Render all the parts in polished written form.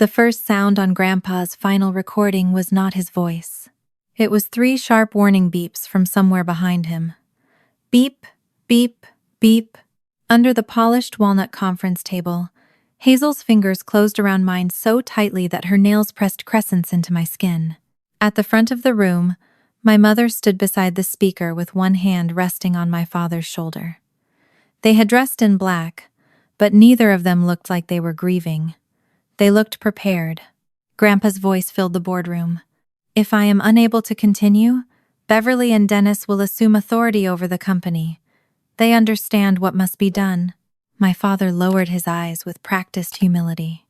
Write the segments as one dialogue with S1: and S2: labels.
S1: The first sound on Grandpa's final recording was not his voice. It was 3 sharp warning beeps from somewhere behind him. Beep, beep, beep. Under the polished walnut conference table, Hazel's fingers closed around mine so tightly that her nails pressed crescents into my skin. At the front of the room, my mother stood beside the speaker with one hand resting on my father's shoulder. They had dressed in black, but neither of them looked like they were grieving. They looked prepared. Grandpa's voice filled the boardroom. If I am unable to continue, Beverly and Dennis will assume authority over the company. They understand what must be done. My father lowered his eyes with practiced humility.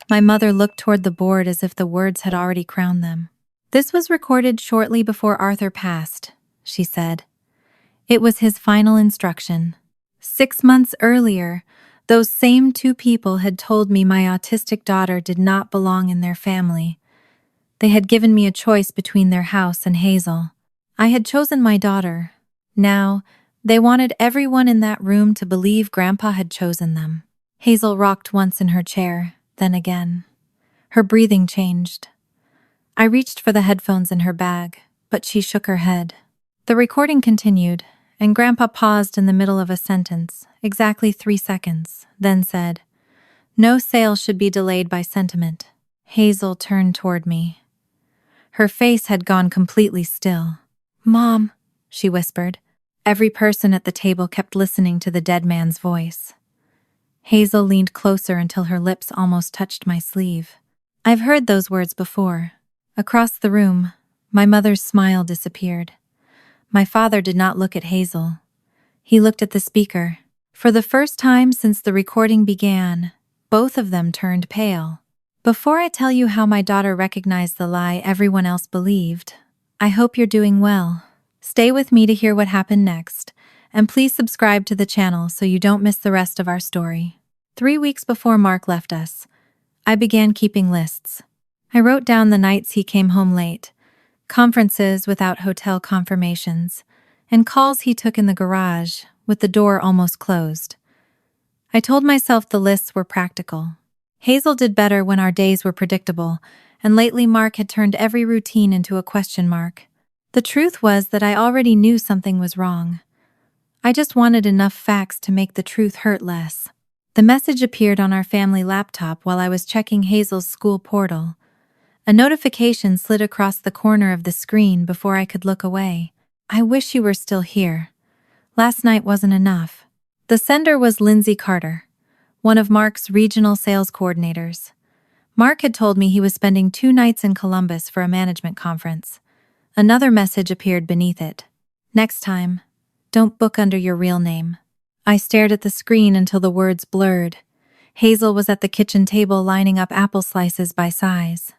S1: My mother looked toward the board as if the words had already crowned them. This was recorded shortly before Arthur passed, she said. It was his final instruction. 6 months earlier, those same 2 people had told me my autistic daughter did not belong in their family. They had given me a choice between their house and Hazel. I had chosen my daughter. Now, they wanted everyone in that room to believe Grandpa had chosen them. Hazel rocked once in her chair, then again. Her breathing changed. I reached for the headphones in her bag, but she shook her head. The recording continued, and Grandpa paused in the middle of a sentence, exactly 3 seconds, then said, "No sale should be delayed by sentiment." Hazel turned toward me. Her face had gone completely still. "Mom," she whispered. Every person at the table kept listening to the dead man's voice. Hazel leaned closer until her lips almost touched my sleeve. I've heard those words before. Across the room, my mother's smile disappeared. My father did not look at Hazel. He looked at the speaker. For the first time since the recording began, both of them turned pale. Before I tell you how my daughter recognized the lie everyone else believed, I hope you're doing well. Stay with me to hear what happened next, and please subscribe to the channel so you don't miss the rest of our story. 3 weeks before Mark left us, I began keeping lists. I wrote down the nights he came home late, conferences without hotel confirmations, and calls he took in the garage with the door almost closed. I told myself the lists were practical. Hazel did better when our days were predictable, and lately Mark had turned every routine into a question mark. The truth was that I already knew something was wrong. I just wanted enough facts to make the truth hurt less. The message appeared on our family laptop while I was checking Hazel's school portal. A notification slid across the corner of the screen before I could look away. I wish you were still here. Last night wasn't enough. The sender was Lindsay Carter, one of Mark's regional sales coordinators. Mark had told me he was spending 2 nights in Columbus for a management conference. Another message appeared beneath it. Next time, don't book under your real name. I stared at the screen until the words blurred. Hazel was at the kitchen table lining up apple slices by size.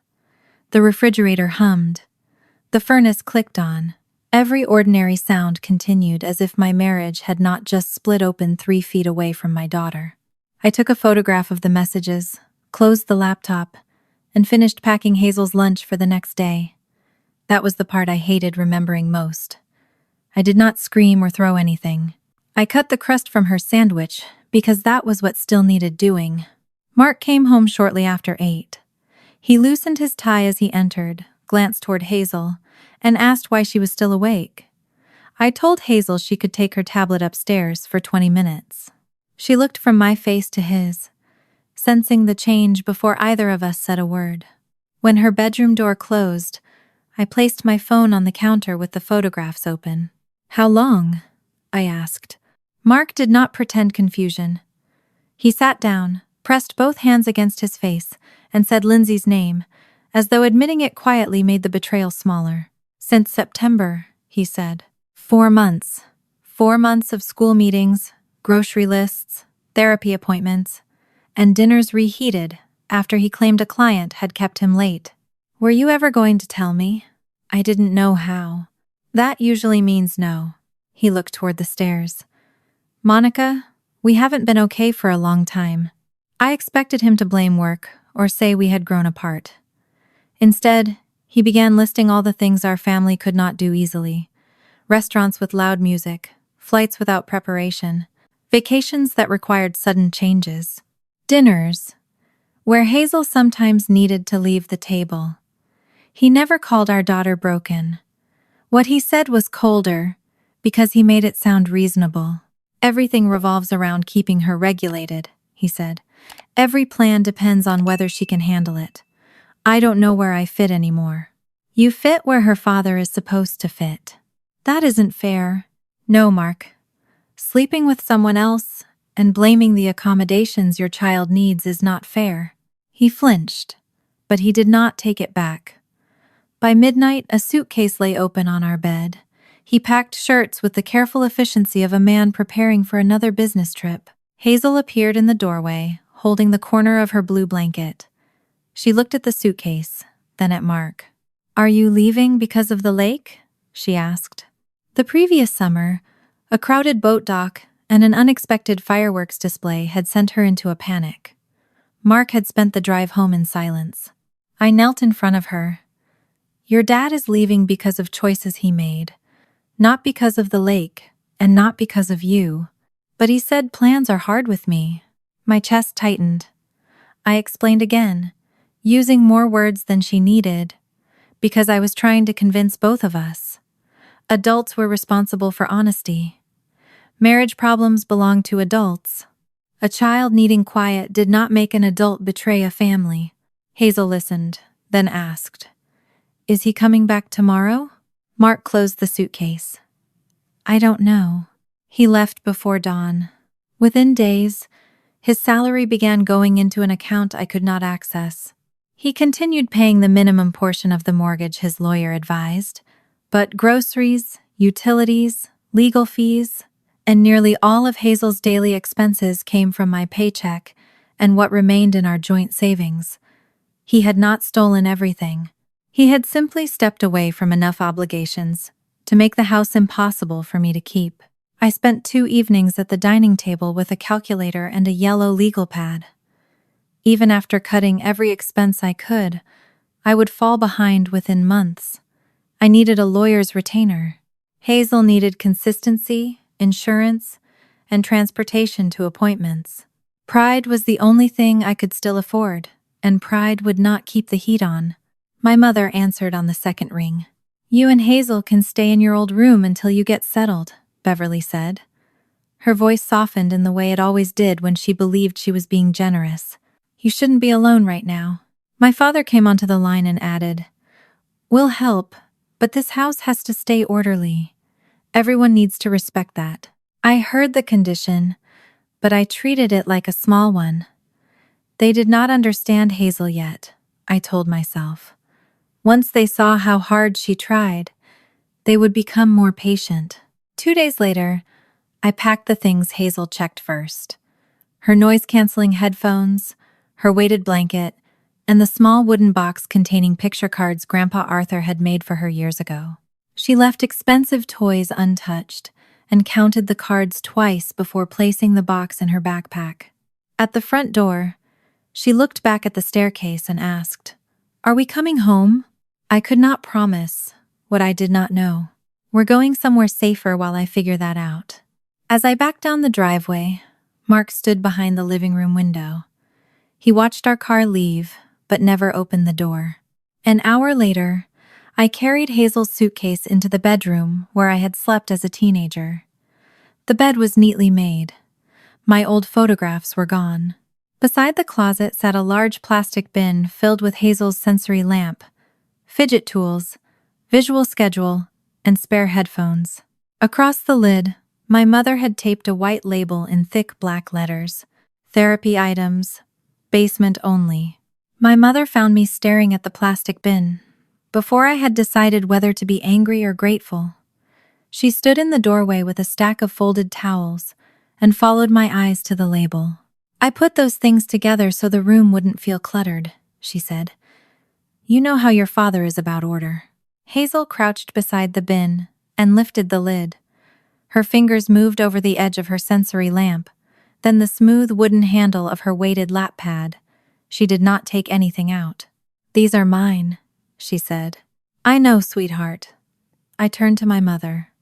S1: The refrigerator hummed. The furnace clicked on. Every ordinary sound continued as if my marriage had not just split open 3 feet away from my daughter. I took a photograph of the messages, closed the laptop, and finished packing Hazel's lunch for the next day. That was the part I hated remembering most. I did not scream or throw anything. I cut the crust from her sandwich because that was what still needed doing. Mark came home shortly after 8. He loosened his tie as he entered, glanced toward Hazel, and asked why she was still awake. I told Hazel she could take her tablet upstairs for 20 minutes. She looked from my face to his, sensing the change before either of us said a word. When her bedroom door closed, I placed my phone on the counter with the photographs open. "How long?" I asked. Mark did not pretend confusion. He sat down, pressed both hands against his face, and said Lindsay's name, as though admitting it quietly made the betrayal smaller. "Since September," he said. 4 months. 4 months of school meetings, grocery lists, therapy appointments, and dinners reheated after he claimed a client had kept him late. "Were you ever going to tell me?" I didn't know how. "That usually means no." He looked toward the stairs. "Monica, we haven't been okay for a long time." I expected him to blame work or say we had grown apart. Instead, he began listing all the things our family could not do easily. Restaurants with loud music, flights without preparation, vacations that required sudden changes, dinners where Hazel sometimes needed to leave the table. He never called our daughter broken. What he said was colder, because he made it sound reasonable. Everything revolves around keeping her regulated, he said. Every plan depends on whether she can handle it. I don't know where I fit anymore. You fit where her father is supposed to fit. That isn't fair. No, Mark. Sleeping with someone else and blaming the accommodations your child needs is not fair. He flinched, but he did not take it back. By midnight, a suitcase lay open on our bed. He packed shirts with the careful efficiency of a man preparing for another business trip. Hazel appeared in the doorway, holding the corner of her blue blanket. She looked at the suitcase, then at Mark. "Are you leaving because of the lake?" she asked. The previous summer, a crowded boat dock and an unexpected fireworks display had sent her into a panic. Mark had spent the drive home in silence. I knelt in front of her. "Your dad is leaving because of choices he made. Not because of the lake, and not because of you. But he said plans are hard with me." My chest tightened. I explained again, using more words than she needed, because I was trying to convince both of us. Adults were responsible for honesty. Marriage problems belong to adults. A child needing quiet did not make an adult betray a family. Hazel listened, then asked, "Is he coming back tomorrow?" Mark closed the suitcase. "I don't know. He left before dawn." Within days, his salary began going into an account I could not access. He continued paying the minimum portion of the mortgage his lawyer advised, but groceries, utilities, legal fees, and nearly all of Hazel's daily expenses came from my paycheck and what remained in our joint savings. He had not stolen everything. He had simply stepped away from enough obligations to make the house impossible for me to keep. I spent 2 evenings at the dining table with a calculator and a yellow legal pad. Even after cutting every expense I could, I would fall behind within months. I needed a lawyer's retainer. Hazel needed consistency, insurance, and transportation to appointments. Pride was the only thing I could still afford, and pride would not keep the heat on. My mother answered on the second ring. "You and Hazel can stay in your old room until you get settled," Beverly said. Her voice softened in the way it always did when she believed she was being generous. "You shouldn't be alone right now." My father came onto the line and added, "We'll help, but this house has to stay orderly. Everyone needs to respect that." I heard the condition, but I treated it like a small one. They did not understand Hazel yet, I told myself. Once they saw how hard she tried, they would become more patient. 2 days later, I packed the things Hazel checked first. Her noise-canceling headphones, her weighted blanket, and the small wooden box containing picture cards Grandpa Arthur had made for her years ago. She left expensive toys untouched and counted the cards twice before placing the box in her backpack. At the front door, she looked back at the staircase and asked, "Are we coming home?" I could not promise what I did not know. "We're going somewhere safer while I figure that out." As I backed down the driveway, Mark stood behind the living room window. He watched our car leave, but never opened the door. An hour later, I carried Hazel's suitcase into the bedroom where I had slept as a teenager. The bed was neatly made. My old photographs were gone. Beside the closet sat a large plastic bin filled with Hazel's sensory lamp, fidget tools, visual schedule, and spare headphones. Across the lid, my mother had taped a white label in thick black letters. "Therapy items, basement only." My mother found me staring at the plastic bin, before I had decided whether to be angry or grateful. She stood in the doorway with a stack of folded towels and followed my eyes to the label. "I put those things together so the room wouldn't feel cluttered," she said. "You know how your father is about order." Hazel crouched beside the bin and lifted the lid. Her fingers moved over the edge of her sensory lamp, then the smooth wooden handle of her weighted lap pad. She did not take anything out. "These are mine," she said. "I know, sweetheart." I turned to my mother.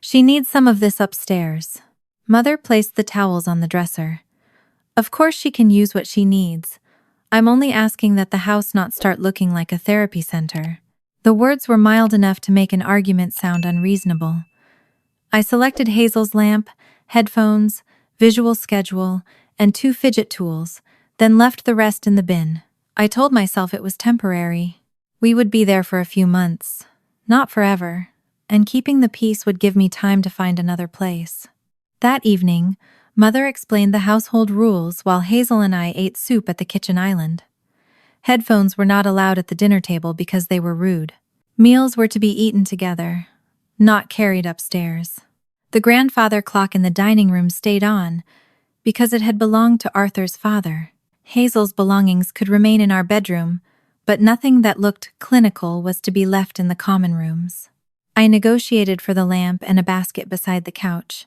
S1: "She needs some of this upstairs." Mother placed the towels on the dresser. "Of course she can use what she needs. I'm only asking that the house not start looking like a therapy center." The words were mild enough to make an argument sound unreasonable. I selected Hazel's lamp, headphones, visual schedule, and 2 fidget tools, then left the rest in the bin. I told myself it was temporary. We would be there for a few months, not forever, and keeping the peace would give me time to find another place. That evening, Mother explained the household rules while Hazel and I ate soup at the kitchen island. Headphones were not allowed at the dinner table because they were rude. Meals were to be eaten together, not carried upstairs. The grandfather clock in the dining room stayed on because it had belonged to Arthur's father. Hazel's belongings could remain in our bedroom, but nothing that looked clinical was to be left in the common rooms. I negotiated for the lamp and a basket beside the couch.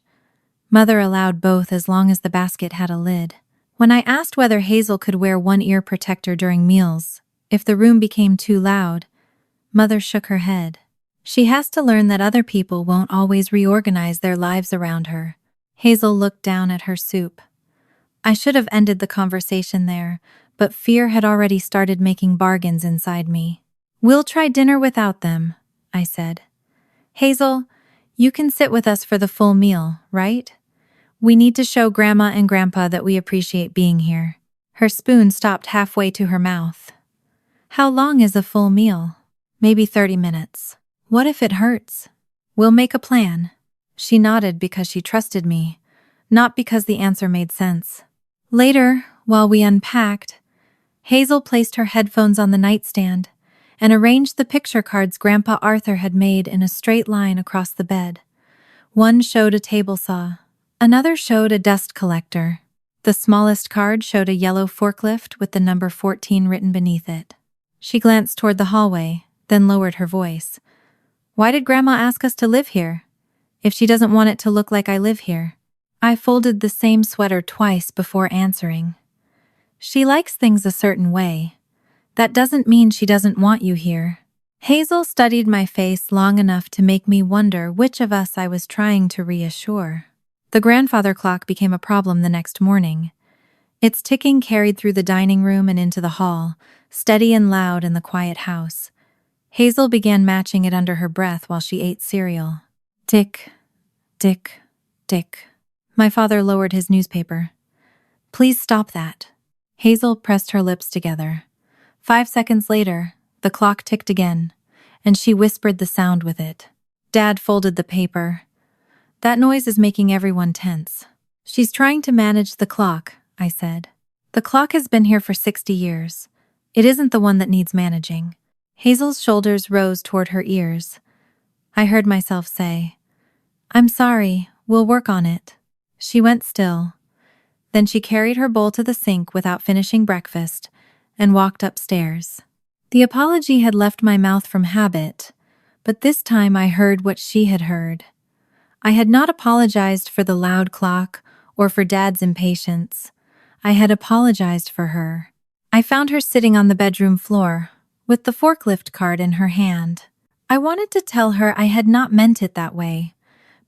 S1: Mother allowed both as long as the basket had a lid. When I asked whether Hazel could wear one ear protector during meals, if the room became too loud, Mother shook her head. She has to learn that other people won't always reorganize their lives around her. Hazel looked down at her soup. I should have ended the conversation there, but fear had already started making bargains inside me. "We'll try dinner without them," I said. "Hazel, you can sit with us for the full meal, right? We need to show Grandma and Grandpa that we appreciate being here." Her spoon stopped halfway to her mouth. "How long is a full meal?" "Maybe 30 minutes. What if it hurts?" "We'll make a plan." She nodded because she trusted me, not because the answer made sense. Later, while we unpacked, Hazel placed her headphones on the nightstand and arranged the picture cards Grandpa Arthur had made in a straight line across the bed. One showed a table saw. Another showed a dust collector. The smallest card showed a yellow forklift with the number 14 written beneath it. She glanced toward the hallway, then lowered her voice. "Why did Grandma ask us to live here, if she doesn't want it to look like I live here?" I folded the same sweater twice before answering. "She likes things a certain way. That doesn't mean she doesn't want you here." Hazel studied my face long enough to make me wonder which of us I was trying to reassure. The grandfather clock became a problem the next morning. Its ticking carried through the dining room and into the hall, steady and loud in the quiet house. Hazel began matching it under her breath while she ate cereal. Tick, tick, tick. My father lowered his newspaper. "Please stop that." Hazel pressed her lips together. 5 seconds later, the clock ticked again, and she whispered the sound with it. Dad folded the paper. "That noise is making everyone tense." "She's trying to manage the clock," I said. "The clock has been here for 60 years. It isn't the one that needs managing." Hazel's shoulders rose toward her ears. I heard myself say, "I'm sorry, we'll work on it." She went still. Then she carried her bowl to the sink without finishing breakfast and walked upstairs. The apology had left my mouth from habit, but this time I heard what she had heard. I had not apologized for the loud clock or for Dad's impatience. I had apologized for her. I found her sitting on the bedroom floor, with the forklift card in her hand. I wanted to tell her I had not meant it that way,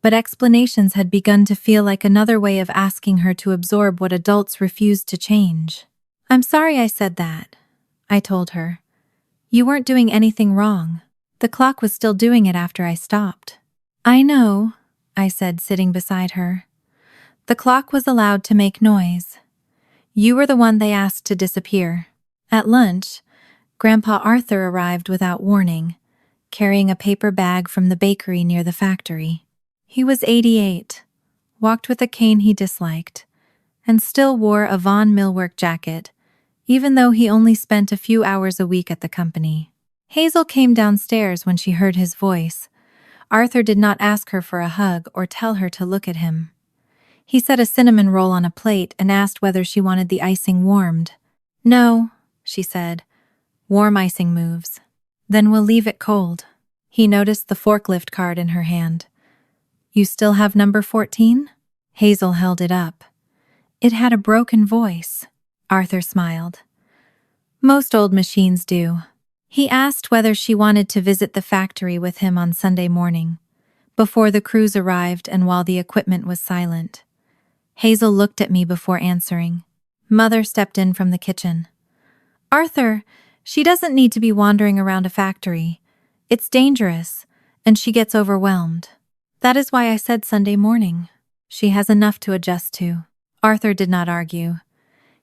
S1: but explanations had begun to feel like another way of asking her to absorb what adults refused to change. "I'm sorry I said that," I told her. "You weren't doing anything wrong. The clock was still doing it after I stopped." "I know," I said, sitting beside her. "The clock was allowed to make noise. You were the one they asked to disappear." At lunch, Grandpa Arthur arrived without warning, carrying a paper bag from the bakery near the factory. He was 88, walked with a cane he disliked, and still wore a Von Millwork jacket, even though he only spent a few hours a week at the company. Hazel came downstairs when she heard his voice. Arthur did not ask her for a hug or tell her to look at him. He set a cinnamon roll on a plate and asked whether she wanted the icing warmed. "No," she said. "Warm icing moves." "Then we'll leave it cold." He noticed the forklift card in her hand. "You still have number 14? Hazel held it up. It had a broken voice. Arthur smiled. "Most old machines do." He asked whether she wanted to visit the factory with him on Sunday morning, before the crews arrived and while the equipment was silent. Hazel looked at me before answering. Mother stepped in from the kitchen. Arthur, she doesn't need to be wandering around a factory. It's dangerous, and she gets overwhelmed. That is why I said Sunday morning. She has enough to adjust to. Arthur did not argue.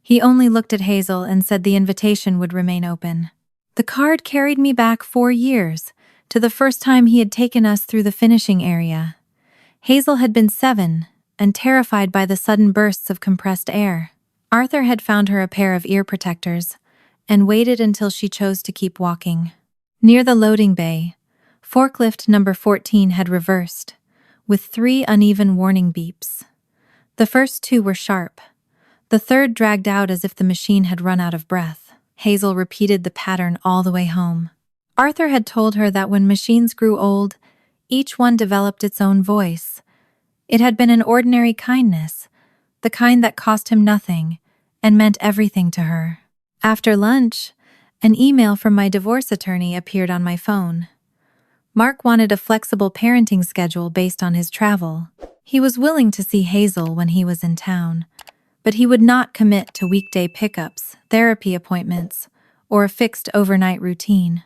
S1: He only looked at Hazel and said the invitation would remain open. The card carried me back 4 years, to the first time he had taken us through the finishing area. Hazel had been 7, and terrified by the sudden bursts of compressed air. Arthur had found her a pair of ear protectors, and waited until she chose to keep walking. Near the loading bay, forklift number 14 had reversed, with 3 uneven warning beeps. The first 2 were sharp. The third dragged out as if the machine had run out of breath. Hazel repeated the pattern all the way home. Arthur had told her that when machines grew old, each one developed its own voice. It had been an ordinary kindness, the kind that cost him nothing and meant everything to her. After lunch, an email from my divorce attorney appeared on my phone. Mark wanted a flexible parenting schedule based on his travel. He was willing to see Hazel when he was in town, but he would not commit to weekday pickups, therapy appointments, or a fixed overnight routine.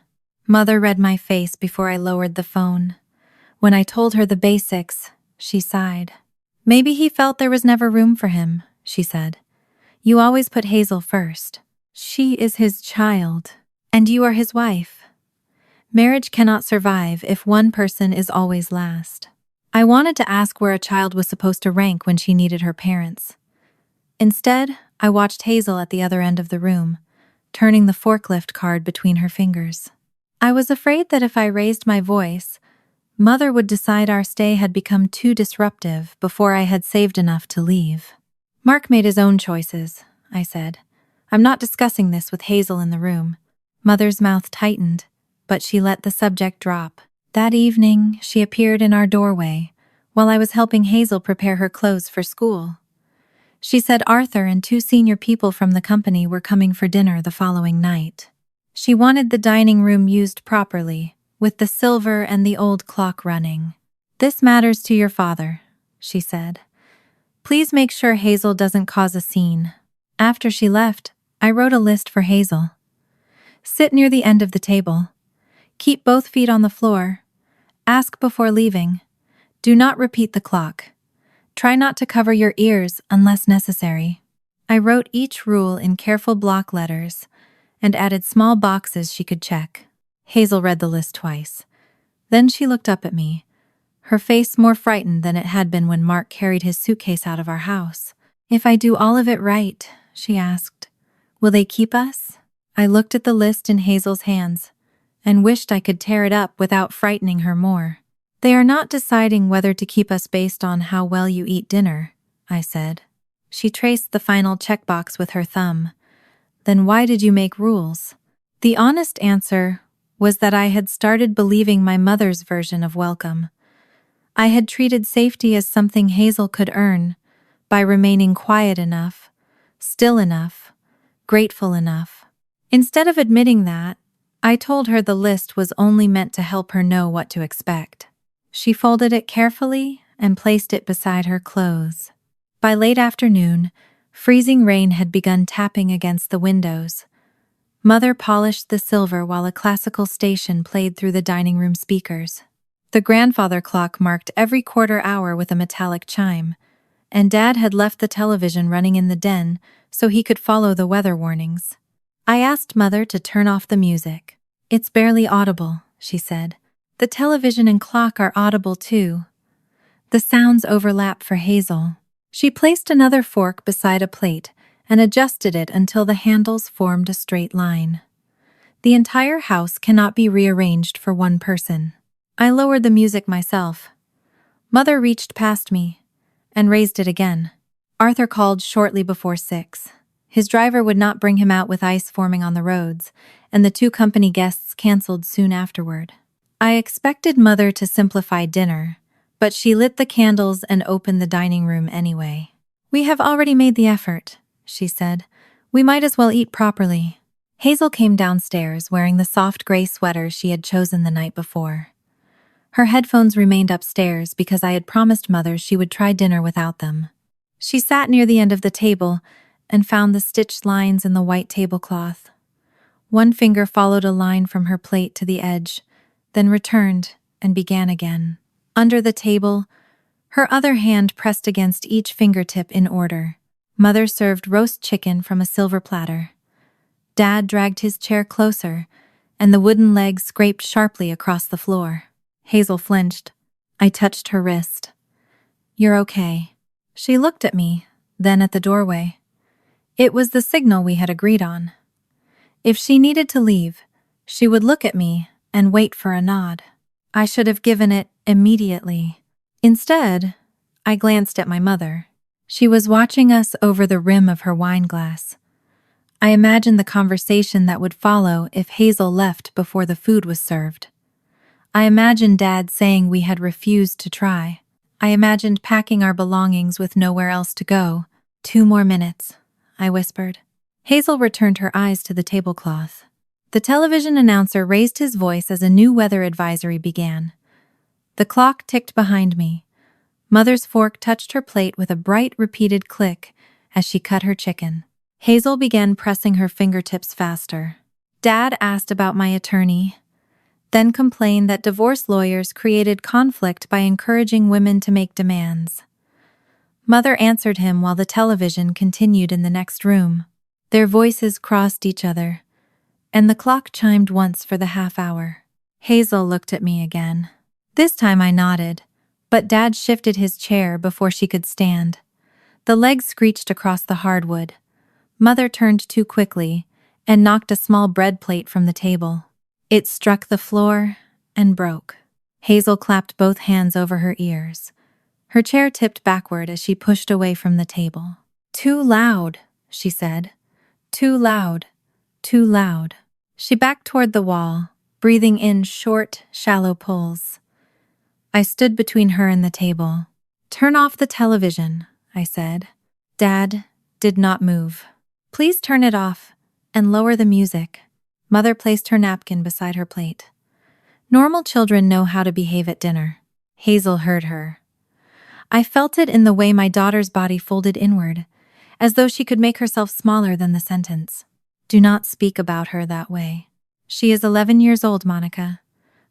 S1: Mother read my face before I lowered the phone. When I told her the basics, she sighed. Maybe he felt there was never room for him, she said. You always put Hazel first. She is his child, and you are his wife. Marriage cannot survive if one person is always last. I wanted to ask where a child was supposed to rank when she needed her parents. Instead, I watched Hazel at the other end of the room, turning the forklift card between her fingers. I was afraid that if I raised my voice, Mother would decide our stay had become too disruptive before I had saved enough to leave. Mark made his own choices, I said. I'm not discussing this with Hazel in the room. Mother's mouth tightened, but she let the subject drop. That evening, she appeared in our doorway, while I was helping Hazel prepare her clothes for school. She said Arthur and 2 senior people from the company were coming for dinner the following night. She wanted the dining room used properly, with the silver and the old clock running. This matters to your father, she said. Please make sure Hazel doesn't cause a scene. After she left, I wrote a list for Hazel. Sit near the end of the table. Keep both feet on the floor. Ask before leaving. Do not repeat the clock. Try not to cover your ears unless necessary. I wrote each rule in careful block letters and added small boxes she could check. Hazel read the list twice. Then she looked up at me, her face more frightened than it had been when Mark carried his suitcase out of our house. If I do all of it right, she asked, will they keep us? I looked at the list in Hazel's hands and wished I could tear it up without frightening her more. They are not deciding whether to keep us based on how well you eat dinner, I said. She traced the final checkbox with her thumb. Then why did you make rules? The honest answer was that I had started believing my mother's version of welcome. I had treated safety as something Hazel could earn by remaining quiet enough, still enough, grateful enough. Instead of admitting that, I told her the list was only meant to help her know what to expect. She folded it carefully and placed it beside her clothes. By late afternoon, freezing rain had begun tapping against the windows. Mother polished the silver while a classical station played through the dining room speakers. The grandfather clock marked every quarter hour with a metallic chime, and Dad had left the television running in the den so he could follow the weather warnings. I asked Mother to turn off the music. It's barely audible, she said. The television and clock are audible too. The sounds overlap for Hazel. She placed another fork beside a plate and adjusted it until the handles formed a straight line. The entire house cannot be rearranged for one person. I lowered the music myself. Mother reached past me and raised it again. Arthur called shortly before 6. His driver would not bring him out with ice forming on the roads, and the 2 company guests canceled soon afterward. I expected Mother to simplify dinner, but she lit the candles and opened the dining room anyway. We have already made the effort, she said. We might as well eat properly. Hazel came downstairs wearing the soft gray sweater she had chosen the night before. Her headphones remained upstairs because I had promised Mother she would try dinner without them. She sat near the end of the table and found the stitched lines in the white tablecloth. One finger followed a line from her plate to the edge, then returned and began again. Under the table, her other hand pressed against each fingertip in order. Mother served roast chicken from a silver platter. Dad dragged his chair closer, and the wooden leg scraped sharply across the floor. Hazel flinched. I touched her wrist. "You're okay." She looked at me, then at the doorway. It was the signal we had agreed on. If she needed to leave, she would look at me and wait for a nod. I should have given it immediately. Instead, I glanced at my mother. She was watching us over the rim of her wine glass. I imagined the conversation that would follow if Hazel left before the food was served. I imagined Dad saying we had refused to try. I imagined packing our belongings with nowhere else to go. 2 more minutes, I whispered. Hazel returned her eyes to the tablecloth. The television announcer raised his voice as a new weather advisory began. The clock ticked behind me. Mother's fork touched her plate with a bright, repeated click as she cut her chicken. Hazel began pressing her fingertips faster. Dad asked about my attorney, then complained that divorce lawyers created conflict by encouraging women to make demands. Mother answered him while the television continued in the next room. Their voices crossed each other, and the clock chimed once for the half hour. Hazel looked at me again. This time I nodded, but Dad shifted his chair before she could stand. The legs screeched across the hardwood. Mother turned too quickly and knocked a small bread plate from the table. It struck the floor and broke. Hazel clapped both hands over her ears. Her chair tipped backward as she pushed away from the table. "Too loud," she said. "Too loud. Too loud." She backed toward the wall, breathing in short, shallow pulls. I stood between her and the table. "Turn off the television," I said. Dad did not move. "Please turn it off and lower the music." Mother placed her napkin beside her plate. Normal children know how to behave at dinner. Hazel heard her. I felt it in the way my daughter's body folded inward, as though she could make herself smaller than the sentence. "Do not speak about her that way. She is 11 years old, Monica.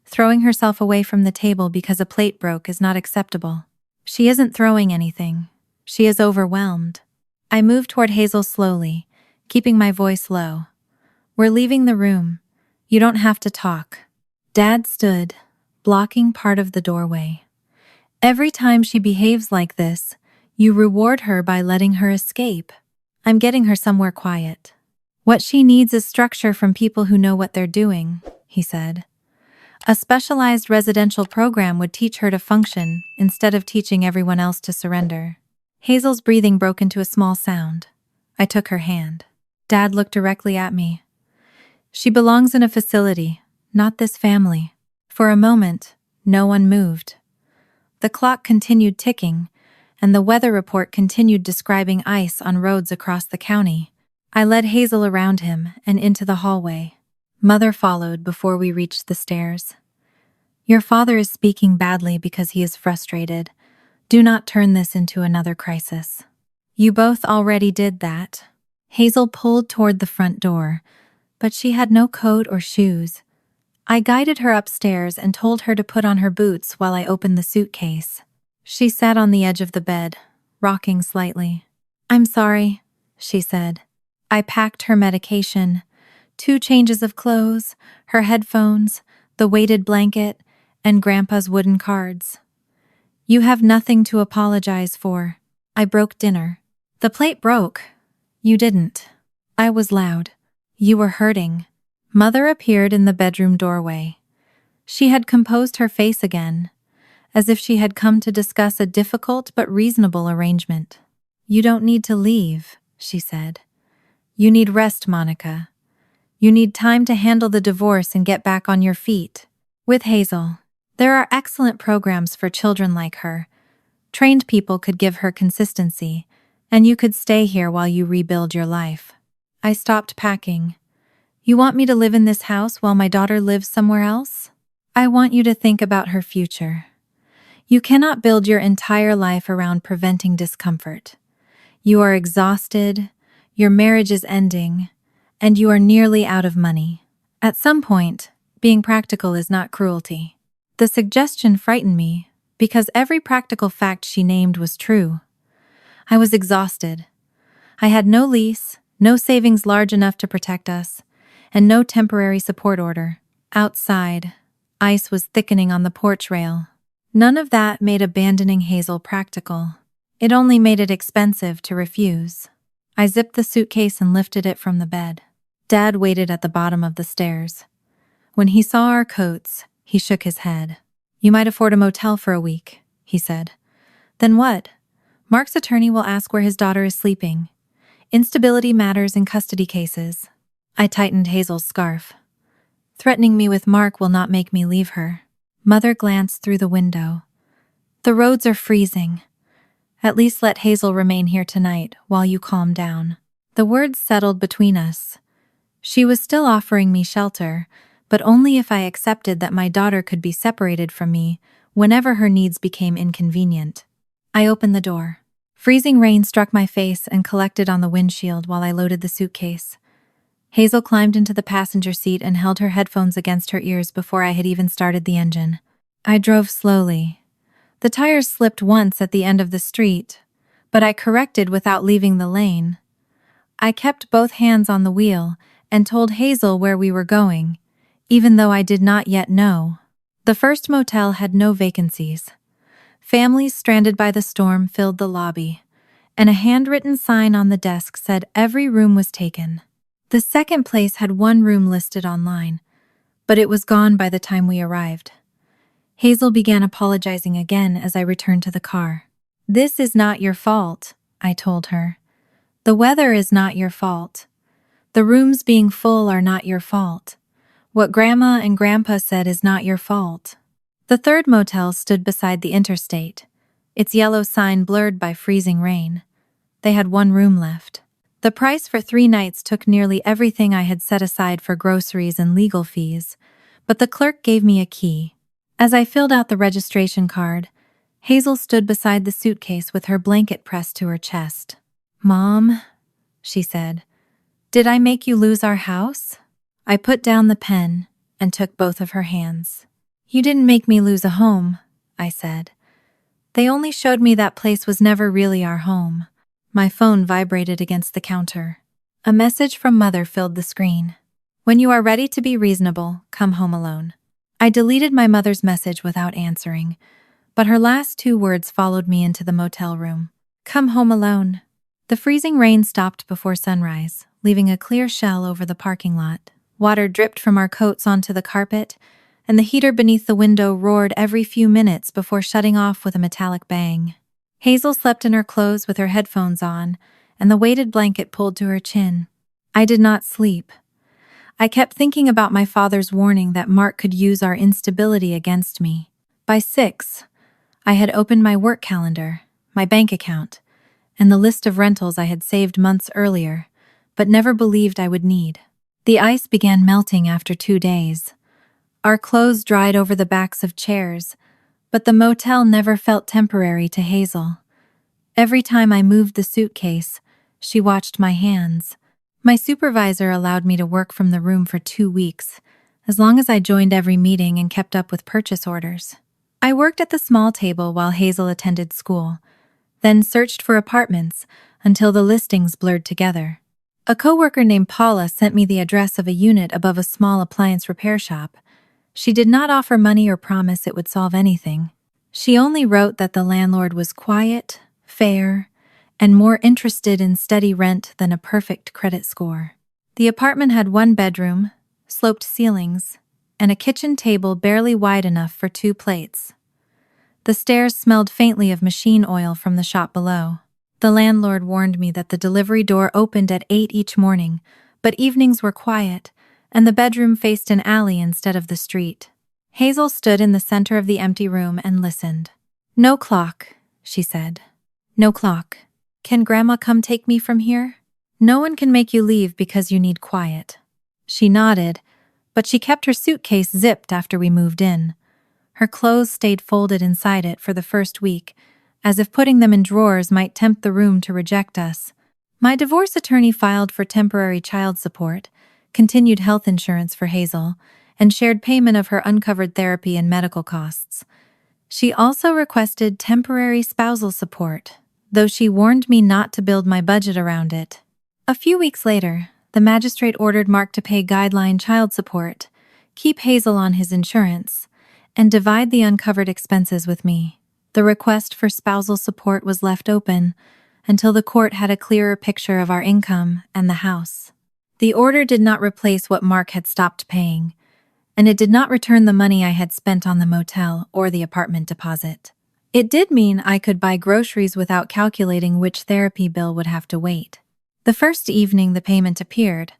S1: Throwing herself away from the table because a plate broke is not acceptable. She isn't throwing anything. She is overwhelmed." I moved toward Hazel slowly, keeping my voice low. "We're leaving the room. You don't have to talk." Dad stood, blocking part of the doorway. "Every time she behaves like this, you reward her by letting her escape. I'm getting her somewhere quiet." "What she needs is structure from people who know what they're doing," he said. "A specialized residential program would teach her to function instead of teaching everyone else to surrender." Hazel's breathing broke into a small sound. I took her hand. Dad looked directly at me. "She belongs in a facility, not this family." For a moment, no one moved. The clock continued ticking, and the weather report continued describing ice on roads across the county. I led Hazel around him and into the hallway. Mother followed before we reached the stairs. "Your father is speaking badly because he is frustrated. Do not turn this into another crisis." "You both already did that." Hazel pulled toward the front door, but she had no coat or shoes. I guided her upstairs and told her to put on her boots while I opened the suitcase. She sat on the edge of the bed, rocking slightly. "I'm sorry," she said. I packed her medication, 2 changes of clothes, her headphones, the weighted blanket, and Grandpa's wooden cards. "You have nothing to apologize for. I broke dinner." "The plate broke. You didn't." I was loud. "You were hurting." Mother appeared in the bedroom doorway. She had composed her face again, as if she had come to discuss a difficult but reasonable arrangement. "You don't need to leave," she said. "You need rest, Monica. You need time to handle the divorce and get back on your feet." With Hazel, there are excellent programs for children like her. Trained people could give her consistency, and you could stay here while you rebuild your life. I stopped packing. "You want me to live in this house while my daughter lives somewhere else? I want you to think about her future. You cannot build your entire life around preventing discomfort. You are exhausted, your marriage is ending, and you are nearly out of money. At some point, being practical is not cruelty. The suggestion frightened me because every practical fact she named was true. I was exhausted. I had no lease, no savings large enough to protect us, and no temporary support order. Outside, ice was thickening on the porch rail. None of that made abandoning Hazel practical. It only made it expensive to refuse. I zipped the suitcase and lifted it from the bed. Dad waited at the bottom of the stairs. When he saw our coats, he shook his head. "You might afford a motel for a week," he said. "Then what? Mark's attorney will ask where his daughter is sleeping. Instability matters in custody cases." I tightened Hazel's scarf. "Threatening me with Mark will not make me leave her." Mother glanced through the window. "The roads are freezing. At least let Hazel remain here tonight while you calm down." The words settled between us. She was still offering me shelter, but only if I accepted that my daughter could be separated from me whenever her needs became inconvenient. I opened the door. Freezing rain struck my face and collected on the windshield while I loaded the suitcase. Hazel climbed into the passenger seat and held her headphones against her ears before I had even started the engine. I drove slowly. The tires slipped once at the end of the street, but I corrected without leaving the lane. I kept both hands on the wheel and told Hazel where we were going, even though I did not yet know. The first motel had no vacancies. Families stranded by the storm filled the lobby, and a handwritten sign on the desk said every room was taken. The second place had one room listed online, but it was gone by the time we arrived. Hazel began apologizing again as I returned to the car. "This is not your fault," I told her. "The weather is not your fault. The rooms being full are not your fault. What Grandma and Grandpa said is not your fault." The third motel stood beside the interstate, its yellow sign blurred by freezing rain. They had one room left. The price for 3 nights took nearly everything I had set aside for groceries and legal fees, but the clerk gave me a key. As I filled out the registration card, Hazel stood beside the suitcase with her blanket pressed to her chest. "Mom," she said, "did I make you lose our house?" I put down the pen and took both of her hands. "You didn't make me lose a home," I said. "They only showed me that place was never really our home." My phone vibrated against the counter. A message from Mother filled the screen. "When you are ready to be reasonable, come home alone." I deleted my mother's message without answering, but her last 2 words followed me into the motel room. "Come home alone." The freezing rain stopped before sunrise, leaving a clear shell over the parking lot. Water dripped from our coats onto the carpet, and the heater beneath the window roared every few minutes before shutting off with a metallic bang. Hazel slept in her clothes with her headphones on, and the weighted blanket pulled to her chin. I did not sleep. I kept thinking about my father's warning that Mark could use our instability against me. By 6, I had opened my work calendar, my bank account, and the list of rentals I had saved months earlier, but never believed I would need. The ice began melting after 2 days. Our clothes dried over the backs of chairs, but the motel never felt temporary to Hazel. Every time I moved the suitcase, she watched my hands. My supervisor allowed me to work from the room for 2 weeks, as long as I joined every meeting and kept up with purchase orders. I worked at the small table while Hazel attended school, then searched for apartments until the listings blurred together. A coworker named Paula sent me the address of a unit above a small appliance repair shop. She did not offer money or promise it would solve anything. She only wrote that the landlord was quiet, fair, and more interested in steady rent than a perfect credit score. The apartment had 1 bedroom, sloped ceilings, and a kitchen table barely wide enough for 2 plates. The stairs smelled faintly of machine oil from the shop below. The landlord warned me that the delivery door opened at 8 each morning, but evenings were quiet, and the bedroom faced an alley instead of the street. Hazel stood in the center of the empty room and listened. "No clock," she said. "No clock. Can Grandma come take me from here? No one can make you leave because you need quiet." She nodded, but she kept her suitcase zipped after we moved in. Her clothes stayed folded inside it for the first week, as if putting them in drawers might tempt the room to reject us. My divorce attorney filed for temporary child support, continued health insurance for Hazel, and shared payment of her uncovered therapy and medical costs. She also requested temporary spousal support, though she warned me not to build my budget around it. A few weeks later, the magistrate ordered Mark to pay guideline child support, keep Hazel on his insurance, and divide the uncovered expenses with me. The request for spousal support was left open until the court had a clearer picture of our income and the house. The order did not replace what Mark had stopped paying, and it did not return the money I had spent on the motel or the apartment deposit. It did mean I could buy groceries without calculating which therapy bill would have to wait. The first evening the payment appeared,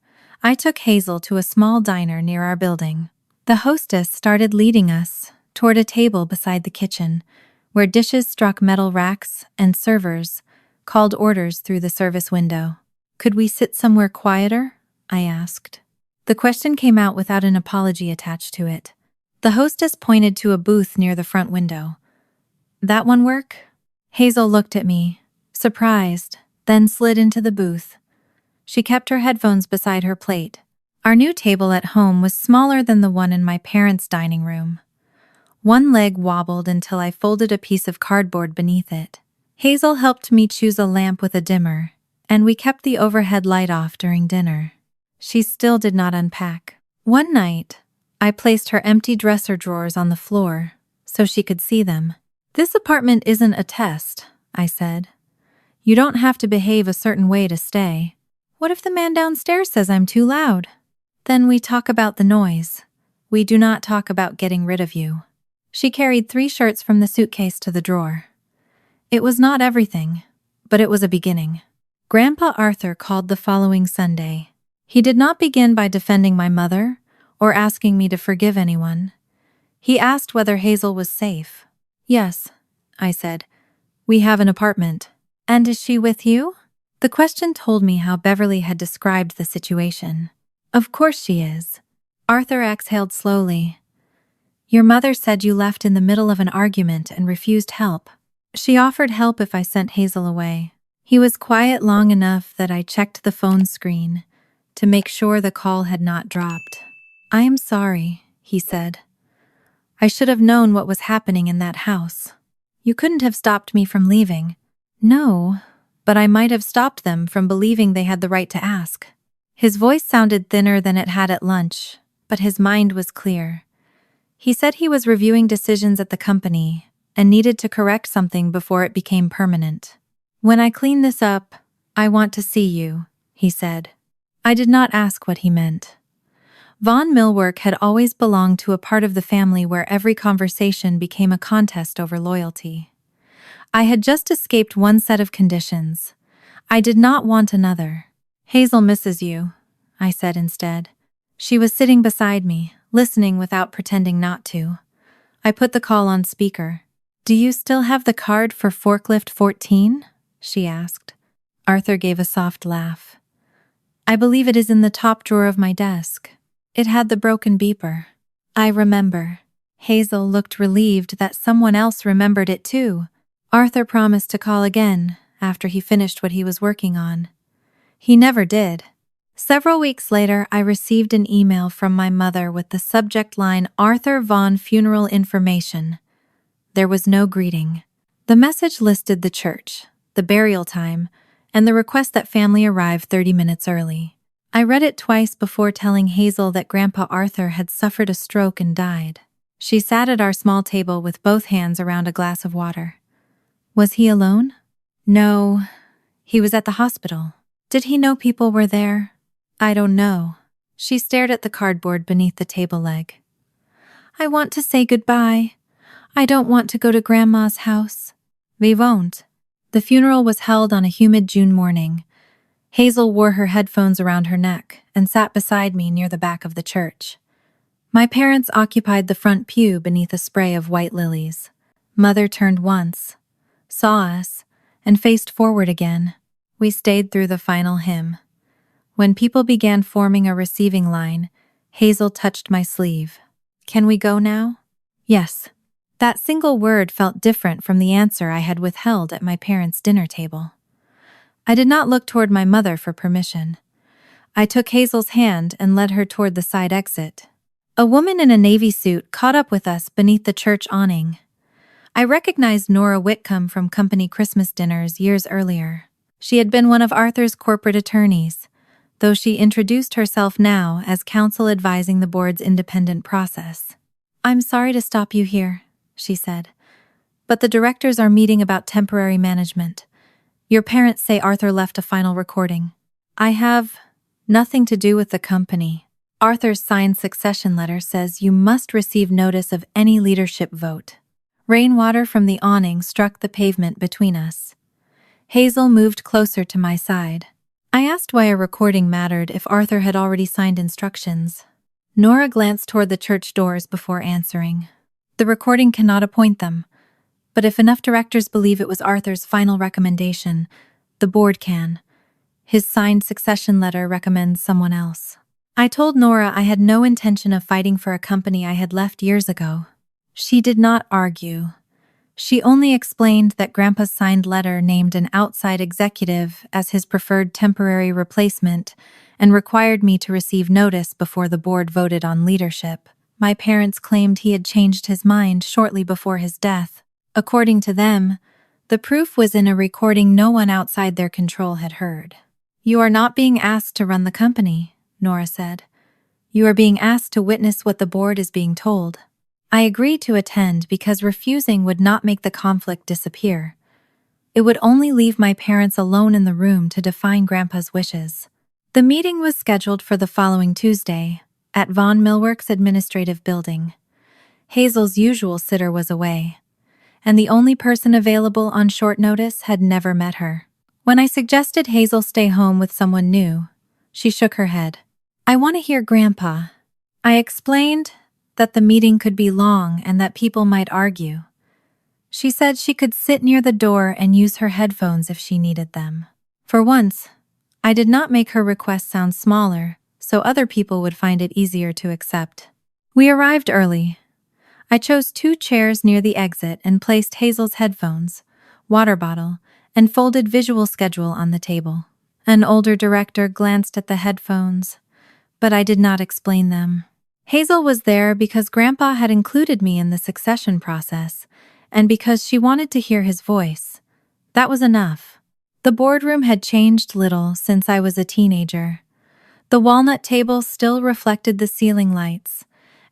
S1: I took Hazel to a small diner near our building. The hostess started leading us toward a table beside the kitchen, where dishes struck metal racks and servers called orders through the service window. "Could we sit somewhere quieter?" I asked. The question came out without an apology attached to it. The hostess pointed to a booth near the front window. "That one work?" Hazel looked at me, surprised, then slid into the booth. She kept her headphones beside her plate. Our new table at home was smaller than the one in my parents' dining room. One leg wobbled until I folded a piece of cardboard beneath it. Hazel helped me choose a lamp with a dimmer, and we kept the overhead light off during dinner. She still did not unpack. One night, I placed her empty dresser drawers on the floor so she could see them. "This apartment isn't a test," I said. "You don't have to behave a certain way to stay. What if the man downstairs says I'm too loud? Then we talk about the noise. We do not talk about getting rid of you." She carried 3 shirts from the suitcase to the drawer. It was not everything, but it was a beginning. Grandpa Arthur called the following Sunday. He did not begin by defending my mother or asking me to forgive anyone. He asked whether Hazel was safe. "Yes," I said. "We have an apartment." "And is she with you?" The question told me how Beverly had described the situation. "Of course she is." Arthur exhaled slowly. "Your mother said you left in the middle of an argument and refused help. She offered help if I sent Hazel away." He was quiet long enough that I checked the phone screen to make sure the call had not dropped. "I am sorry," he said. "I should have known what was happening in that house. You couldn't have stopped me from leaving." "No, but I might have stopped them from believing they had the right to ask." His voice sounded thinner than it had at lunch, but his mind was clear. He said he was reviewing decisions at the company and needed to correct something before it became permanent. "When I clean this up, I want to see you," he said. I did not ask what he meant. Von Millwork had always belonged to a part of the family where every conversation became a contest over loyalty. I had just escaped one set of conditions. I did not want another. "Hazel misses you," I said instead. She was sitting beside me, listening without pretending not to. I put the call on speaker. "Do you still have the card for forklift 14? She asked. Arthur gave a soft laugh. "I believe it is in the top drawer of my desk. It had the broken beeper." "I remember." Hazel looked relieved that someone else remembered it too. Arthur promised to call again after he finished what he was working on. He never did. Several weeks later, I received an email from my mother with the subject line Arthur Von Funeral Information. There was no greeting. The message listed the church, the burial time, and the request that family arrive 30 minutes early. I read it twice before telling Hazel that Grandpa Arthur had suffered a stroke and died. She sat at our small table with both hands around a glass of water. Was he alone? No, he was at the hospital. Did he know people were there? I don't know. She stared at the cardboard beneath the table leg. I want to say goodbye. I don't want to go to Grandma's house. We won't. The funeral was held on a humid June morning. Hazel wore her headphones around her neck and sat beside me near the back of the church. My parents occupied the front pew beneath a spray of white lilies. Mother turned once, saw us, and faced forward again. We stayed through the final hymn. When people began forming a receiving line, Hazel touched my sleeve. Can we go now? Yes. That single word felt different from the answer I had withheld at my parents' dinner table. I did not look toward my mother for permission. I took Hazel's hand and led her toward the side exit. A woman in a navy suit caught up with us beneath the church awning. I recognized Nora Whitcomb from company Christmas dinners years earlier. She had been one of Arthur's corporate attorneys, though she introduced herself now as counsel advising the board's independent process. "I'm sorry to stop you here," she said, "but the directors are meeting about temporary management. Your parents say Arthur left a final recording. I have nothing to do with the company. Arthur's signed succession letter says you must receive notice of any leadership vote." Rainwater from the awning struck the pavement between us. Hazel moved closer to my side. I asked why a recording mattered if Arthur had already signed instructions. Nora glanced toward the church doors before answering. "The recording cannot appoint them, but if enough directors believe it was Arthur's final recommendation, the board can. His signed succession letter recommends someone else." I told Nora I had no intention of fighting for a company I had left years ago. She did not argue. She only explained that Grandpa's signed letter named an outside executive as his preferred temporary replacement and required me to receive notice before the board voted on leadership. My parents claimed he had changed his mind shortly before his death. According to them, the proof was in a recording no one outside their control had heard. "You are not being asked to run the company," Nora said. "You are being asked to witness what the board is being told." I agreed to attend because refusing would not make the conflict disappear. It would only leave my parents alone in the room to define Grandpa's wishes. The meeting was scheduled for the following Tuesday, at Von Millworks' administrative building. Hazel's usual sitter was away, and the only person available on short notice had never met her. When I suggested Hazel stay home with someone new, she shook her head. "I want to hear Grandpa." I explained that the meeting could be long and that people might argue. She said she could sit near the door and use her headphones if she needed them. For once, I did not make her request sound smaller, so other people would find it easier to accept. We arrived early. I chose 2 chairs near the exit and placed Hazel's headphones, water bottle, and folded visual schedule on the table. An older director glanced at the headphones, but I did not explain them. Hazel was there because Grandpa had included me in the succession process, and because she wanted to hear his voice. That was enough. The boardroom had changed little since I was a teenager. The walnut table still reflected the ceiling lights,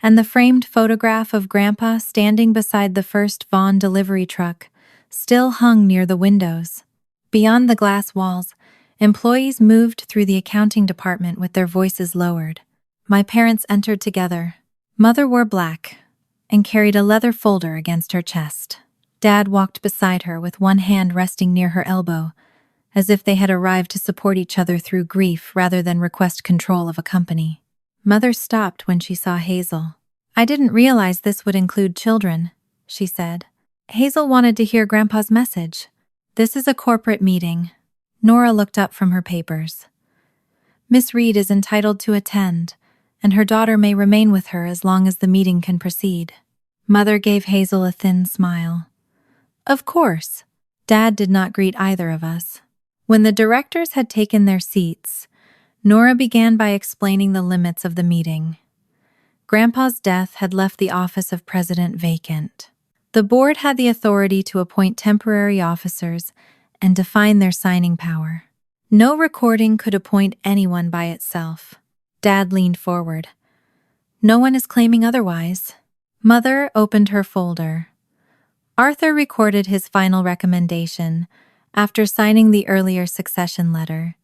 S1: and the framed photograph of Grandpa standing beside the first Vaughn delivery truck still hung near the windows. Beyond the glass walls, employees moved through the accounting department with their voices lowered. My parents entered together. Mother wore black and carried a leather folder against her chest. Dad walked beside her with one hand resting near her elbow, as if they had arrived to support each other through grief rather than request control of a company. Mother stopped when she saw Hazel. "I didn't realize this would include children," she said. Hazel wanted to hear Grandpa's message. "This is a corporate meeting." Nora looked up from her papers. "Miss Reed is entitled to attend, and her daughter may remain with her as long as the meeting can proceed." Mother gave Hazel a thin smile. "Of course." Dad did not greet either of us. When the directors had taken their seats, Nora began by explaining the limits of the meeting. Grandpa's death had left the office of president vacant. The board had the authority to appoint temporary officers and define their signing power. No recording could appoint anyone by itself. Dad leaned forward. "No one is claiming otherwise." Mother opened her folder. Arthur recorded his final recommendation after signing the earlier succession letter.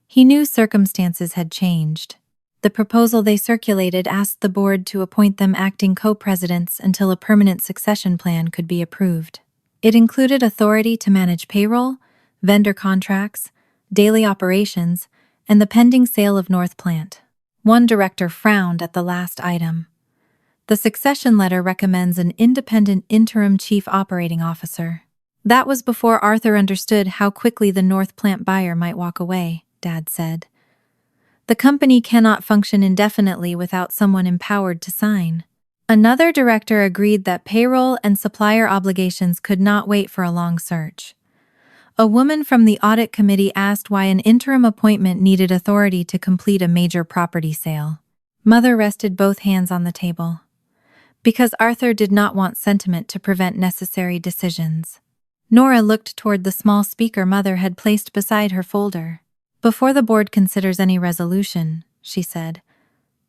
S1: He knew circumstances had changed. The proposal they circulated asked the board to appoint them acting co-presidents until a permanent succession plan could be approved. It included authority to manage payroll, vendor contracts, daily operations, and the pending sale of North Plant. One director frowned at the last item. "The succession letter recommends an independent interim chief operating officer." That was before Arthur understood how quickly the North Plant buyer might walk away, Dad said. "The company cannot function indefinitely without someone empowered to sign." Another director agreed that payroll and supplier obligations could not wait for a long search. A woman from the audit committee asked why an interim appointment needed authority to complete a major property sale. Mother rested both hands on the table. Because Arthur did not want sentiment to prevent necessary decisions. Nora looked toward the small speaker Mother had placed beside her folder. Before the board considers any resolution, she said,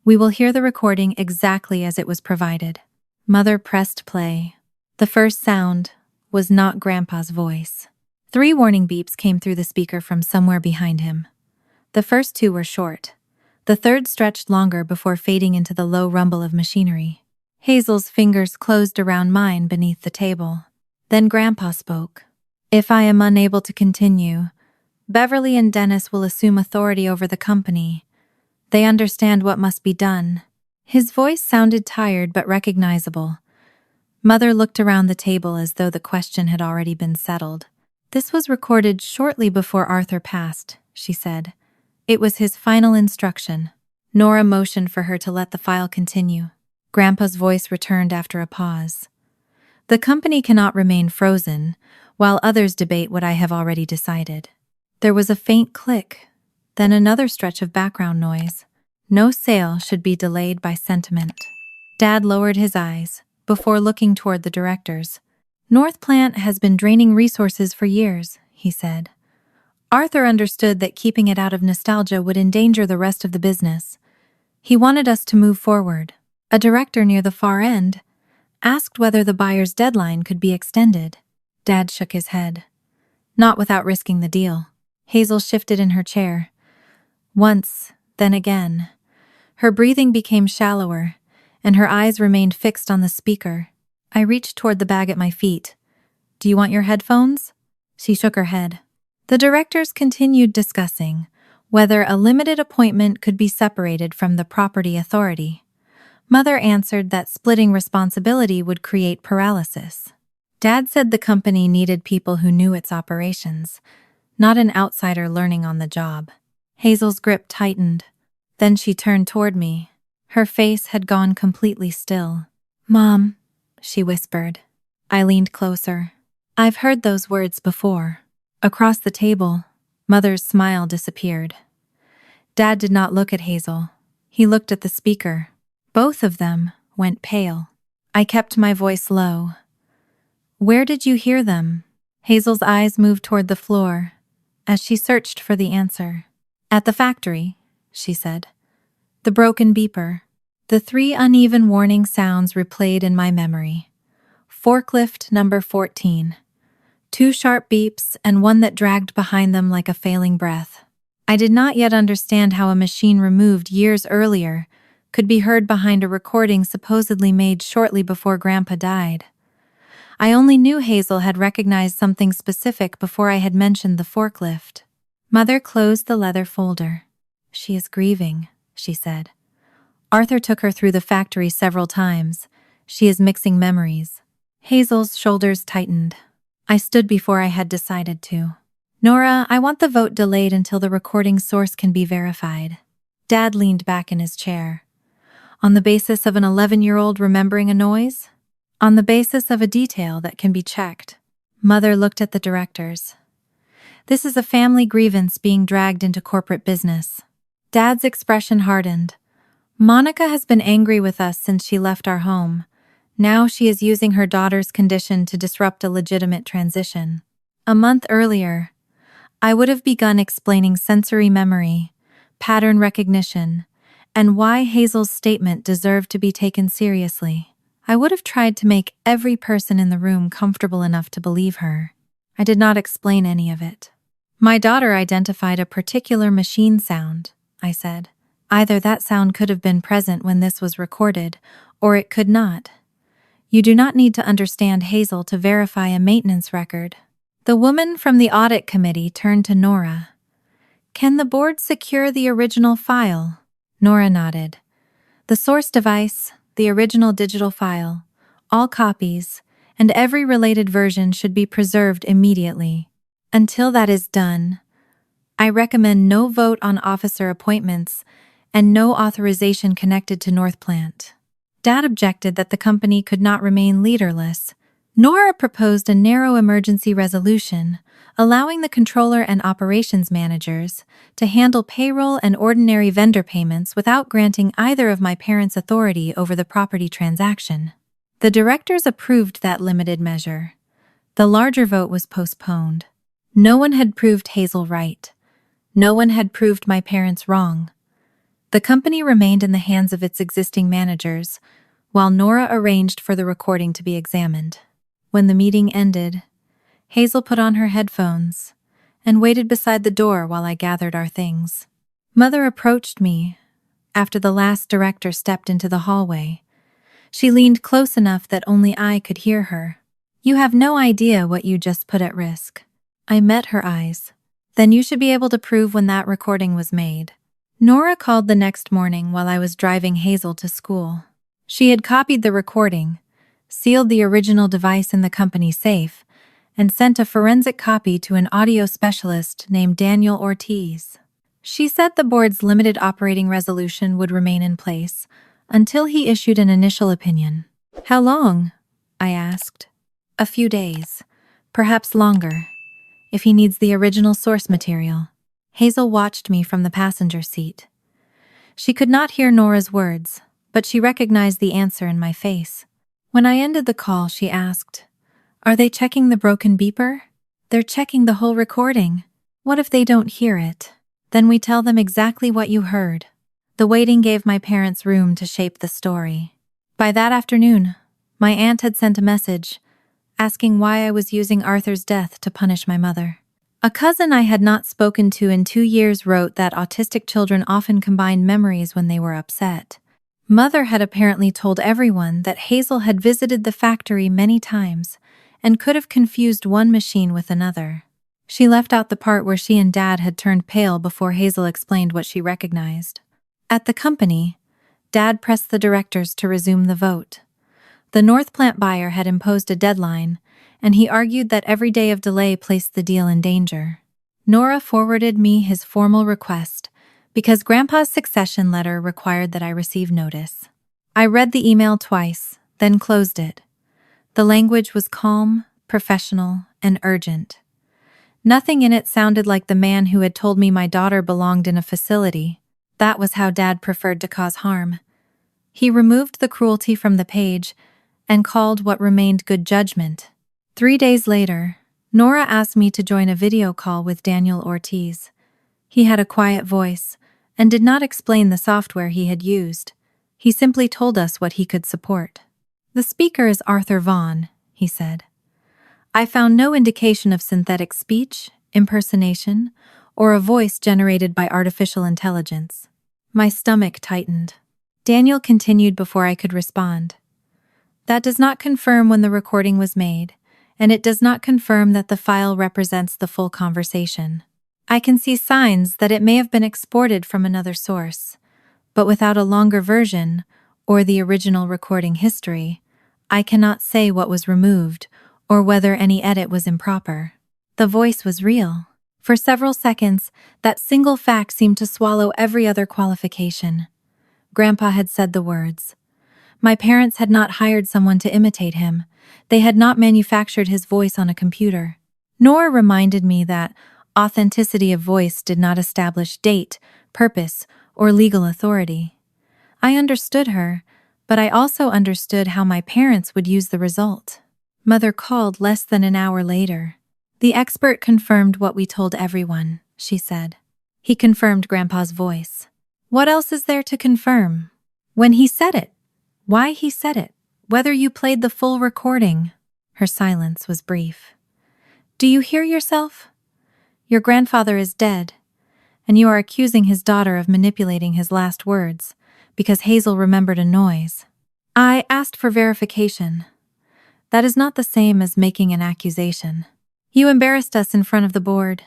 S1: we will hear the recording exactly as it was provided. Mother pressed play. The first sound was not Grandpa's voice. 3 warning beeps came through the speaker from somewhere behind him. The first 2 were short. The third stretched longer before fading into the low rumble of machinery. Hazel's fingers closed around mine beneath the table. Then Grandpa spoke. If I am unable to continue, Beverly and Dennis will assume authority over the company. They understand what must be done. His voice sounded tired but recognizable. Mother looked around the table as though the question had already been settled. This was recorded shortly before Arthur passed, she said. It was his final instruction. Nora motioned for her to let the file continue. Grandpa's voice returned after a pause. The company cannot remain frozen, while others debate what I have already decided. There was a faint click, then another stretch of background noise. No sale should be delayed by sentiment. Dad lowered his eyes, before looking toward the directors. North Plant has been draining resources for years, he said. Arthur understood that keeping it out of nostalgia would endanger the rest of the business. He wanted us to move forward. A director near the far end asked whether the buyer's deadline could be extended. Dad shook his head. Not without risking the deal. Hazel shifted in her chair. Once, then again. Her breathing became shallower, and her eyes remained fixed on the speaker. I reached toward the bag at my feet. Do you want your headphones? She shook her head. The directors continued discussing whether a limited appointment could be separated from the property authority. Mother answered that splitting responsibility would create paralysis. Dad said the company needed people who knew its operations, not an outsider learning on the job. Hazel's grip tightened. Then she turned toward me. Her face had gone completely still. Mom, she whispered. I leaned closer. I've heard those words before. Across the table, Mother's smile disappeared. Dad did not look at Hazel. He looked at the speaker. Both of them went pale. I kept my voice low. Where did you hear them? Hazel's eyes moved toward the floor as she searched for the answer. At the factory, she said. The broken beeper. The 3 uneven warning sounds replayed in my memory. Forklift number 14. 2 sharp beeps and one that dragged behind them like a failing breath. I did not yet understand how a machine removed years earlier could be heard behind a recording supposedly made shortly before Grandpa died. I only knew Hazel had recognized something specific before I had mentioned the forklift. Mother closed the leather folder. She is grieving, she said. Arthur took her through the factory several times. She is mixing memories. Hazel's shoulders tightened. I stood before I had decided to. Nora, I want the vote delayed until the recording source can be verified. Dad leaned back in his chair. On the basis of an 11-year-old remembering a noise? On the basis of a detail that can be checked. Mother looked at the directors. This is a family grievance being dragged into corporate business. Dad's expression hardened. Monica has been angry with us since she left our home. Now she is using her daughter's condition to disrupt a legitimate transition. A month earlier, I would have begun explaining sensory memory, pattern recognition, and why Hazel's statement deserved to be taken seriously. I would have tried to make every person in the room comfortable enough to believe her. I did not explain any of it. My daughter identified a particular machine sound, I said. Either that sound could have been present when this was recorded, or it could not. You do not need to understand Hazel to verify a maintenance record. The woman from the audit committee turned to Nora. Can the board secure the original file? Nora nodded. The source device, the original digital file, all copies, and every related version should be preserved immediately. Until that is done, I recommend no vote on officer appointments and no authorization connected to North Plant. Dad objected that the company could not remain leaderless. Nora proposed a narrow emergency resolution, allowing the controller and operations managers to handle payroll and ordinary vendor payments without granting either of my parents authority over the property transaction. The directors approved that limited measure. The larger vote was postponed. No one had proved Hazel right. No one had proved my parents wrong. The company remained in the hands of its existing managers, while Nora arranged for the recording to be examined. When the meeting ended, Hazel put on her headphones and waited beside the door while I gathered our things. Mother approached me after the last director stepped into the hallway. She leaned close enough that only I could hear her. "You have no idea what you just put at risk." I met her eyes. "Then you should be able to prove when that recording was made." Nora called the next morning while I was driving Hazel to school. She had copied the recording, sealed the original device in the company safe, and sent a forensic copy to an audio specialist named Daniel Ortiz. She said the board's limited operating resolution would remain in place until he issued an initial opinion. "How long?" I asked. "A few days, perhaps longer, if he needs the original source material." Hazel watched me from the passenger seat. She could not hear Nora's words, but she recognized the answer in my face. When I ended the call, she asked, "Are they checking the broken beeper?" "They're checking the whole recording." "What if they don't hear it?" "Then we tell them exactly what you heard." The waiting gave my parents room to shape the story. By that afternoon, my aunt had sent a message asking why I was using Arthur's death to punish my mother. A cousin I had not spoken to in 2 years wrote that autistic children often combined memories when they were upset. Mother had apparently told everyone that Hazel had visited the factory many times and could have confused one machine with another. She left out the part where she and Dad had turned pale before Hazel explained what she recognized. At the company, Dad pressed the directors to resume the vote. The North Plant buyer had imposed a deadline, and he argued that every day of delay placed the deal in danger. Nora forwarded me his formal request because Grandpa's succession letter required that I receive notice. I read the email twice, then closed it. The language was calm, professional, and urgent. Nothing in it sounded like the man who had told me my daughter belonged in a facility. That was how Dad preferred to cause harm. He removed the cruelty from the page and called what remained good judgment. 3 days later, Nora asked me to join a video call with Daniel Ortiz. He had a quiet voice and did not explain the software he had used. He simply told us what he could support. "The speaker is Arthur Vaughn," he said. "I found no indication of synthetic speech, impersonation, or a voice generated by artificial intelligence." My stomach tightened. Daniel continued before I could respond. "That does not confirm when the recording was made, and it does not confirm that the file represents the full conversation. I can see signs that it may have been exported from another source, but without a longer version or the original recording history, I cannot say what was removed or whether any edit was improper." The voice was real. For several seconds, that single fact seemed to swallow every other qualification. Grandpa had said the words. My parents had not hired someone to imitate him. They had not manufactured his voice on a computer. Nora reminded me that authenticity of voice did not establish date, purpose, or legal authority. I understood her, but I also understood how my parents would use the result. Mother called less than an hour later. "The expert confirmed what we told everyone," she said. "He confirmed Grandpa's voice." "What else is there to confirm? When he said it, why he said it, whether you played the full recording." Her silence was brief. "Do you hear yourself? Your grandfather is dead, and you are accusing his daughter of manipulating his last words because Hazel remembered a noise." I asked for verification. "That is not the same as making an accusation. You embarrassed us in front of the board.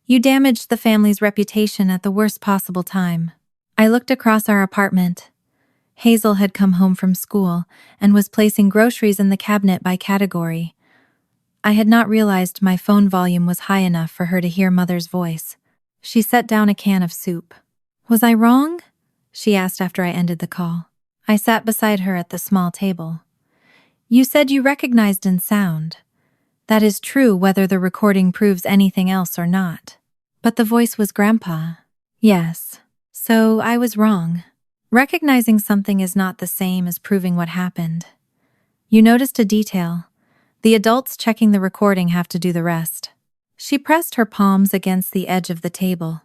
S1: You damaged the family's reputation at the worst possible time." I looked across our apartment. Hazel had come home from school and was placing groceries in the cabinet by category. I had not realized my phone volume was high enough for her to hear Mother's voice. She set down a can of soup. "Was I wrong?" she asked after I ended the call. I sat beside her at the small table. You said you recognized in sound. That is true whether the recording proves anything else or not. But the voice was Grandpa. Yes. So I was wrong. Recognizing something is not the same as proving what happened. You noticed a detail. The adults checking the recording have to do the rest. She pressed her palms against the edge of the table.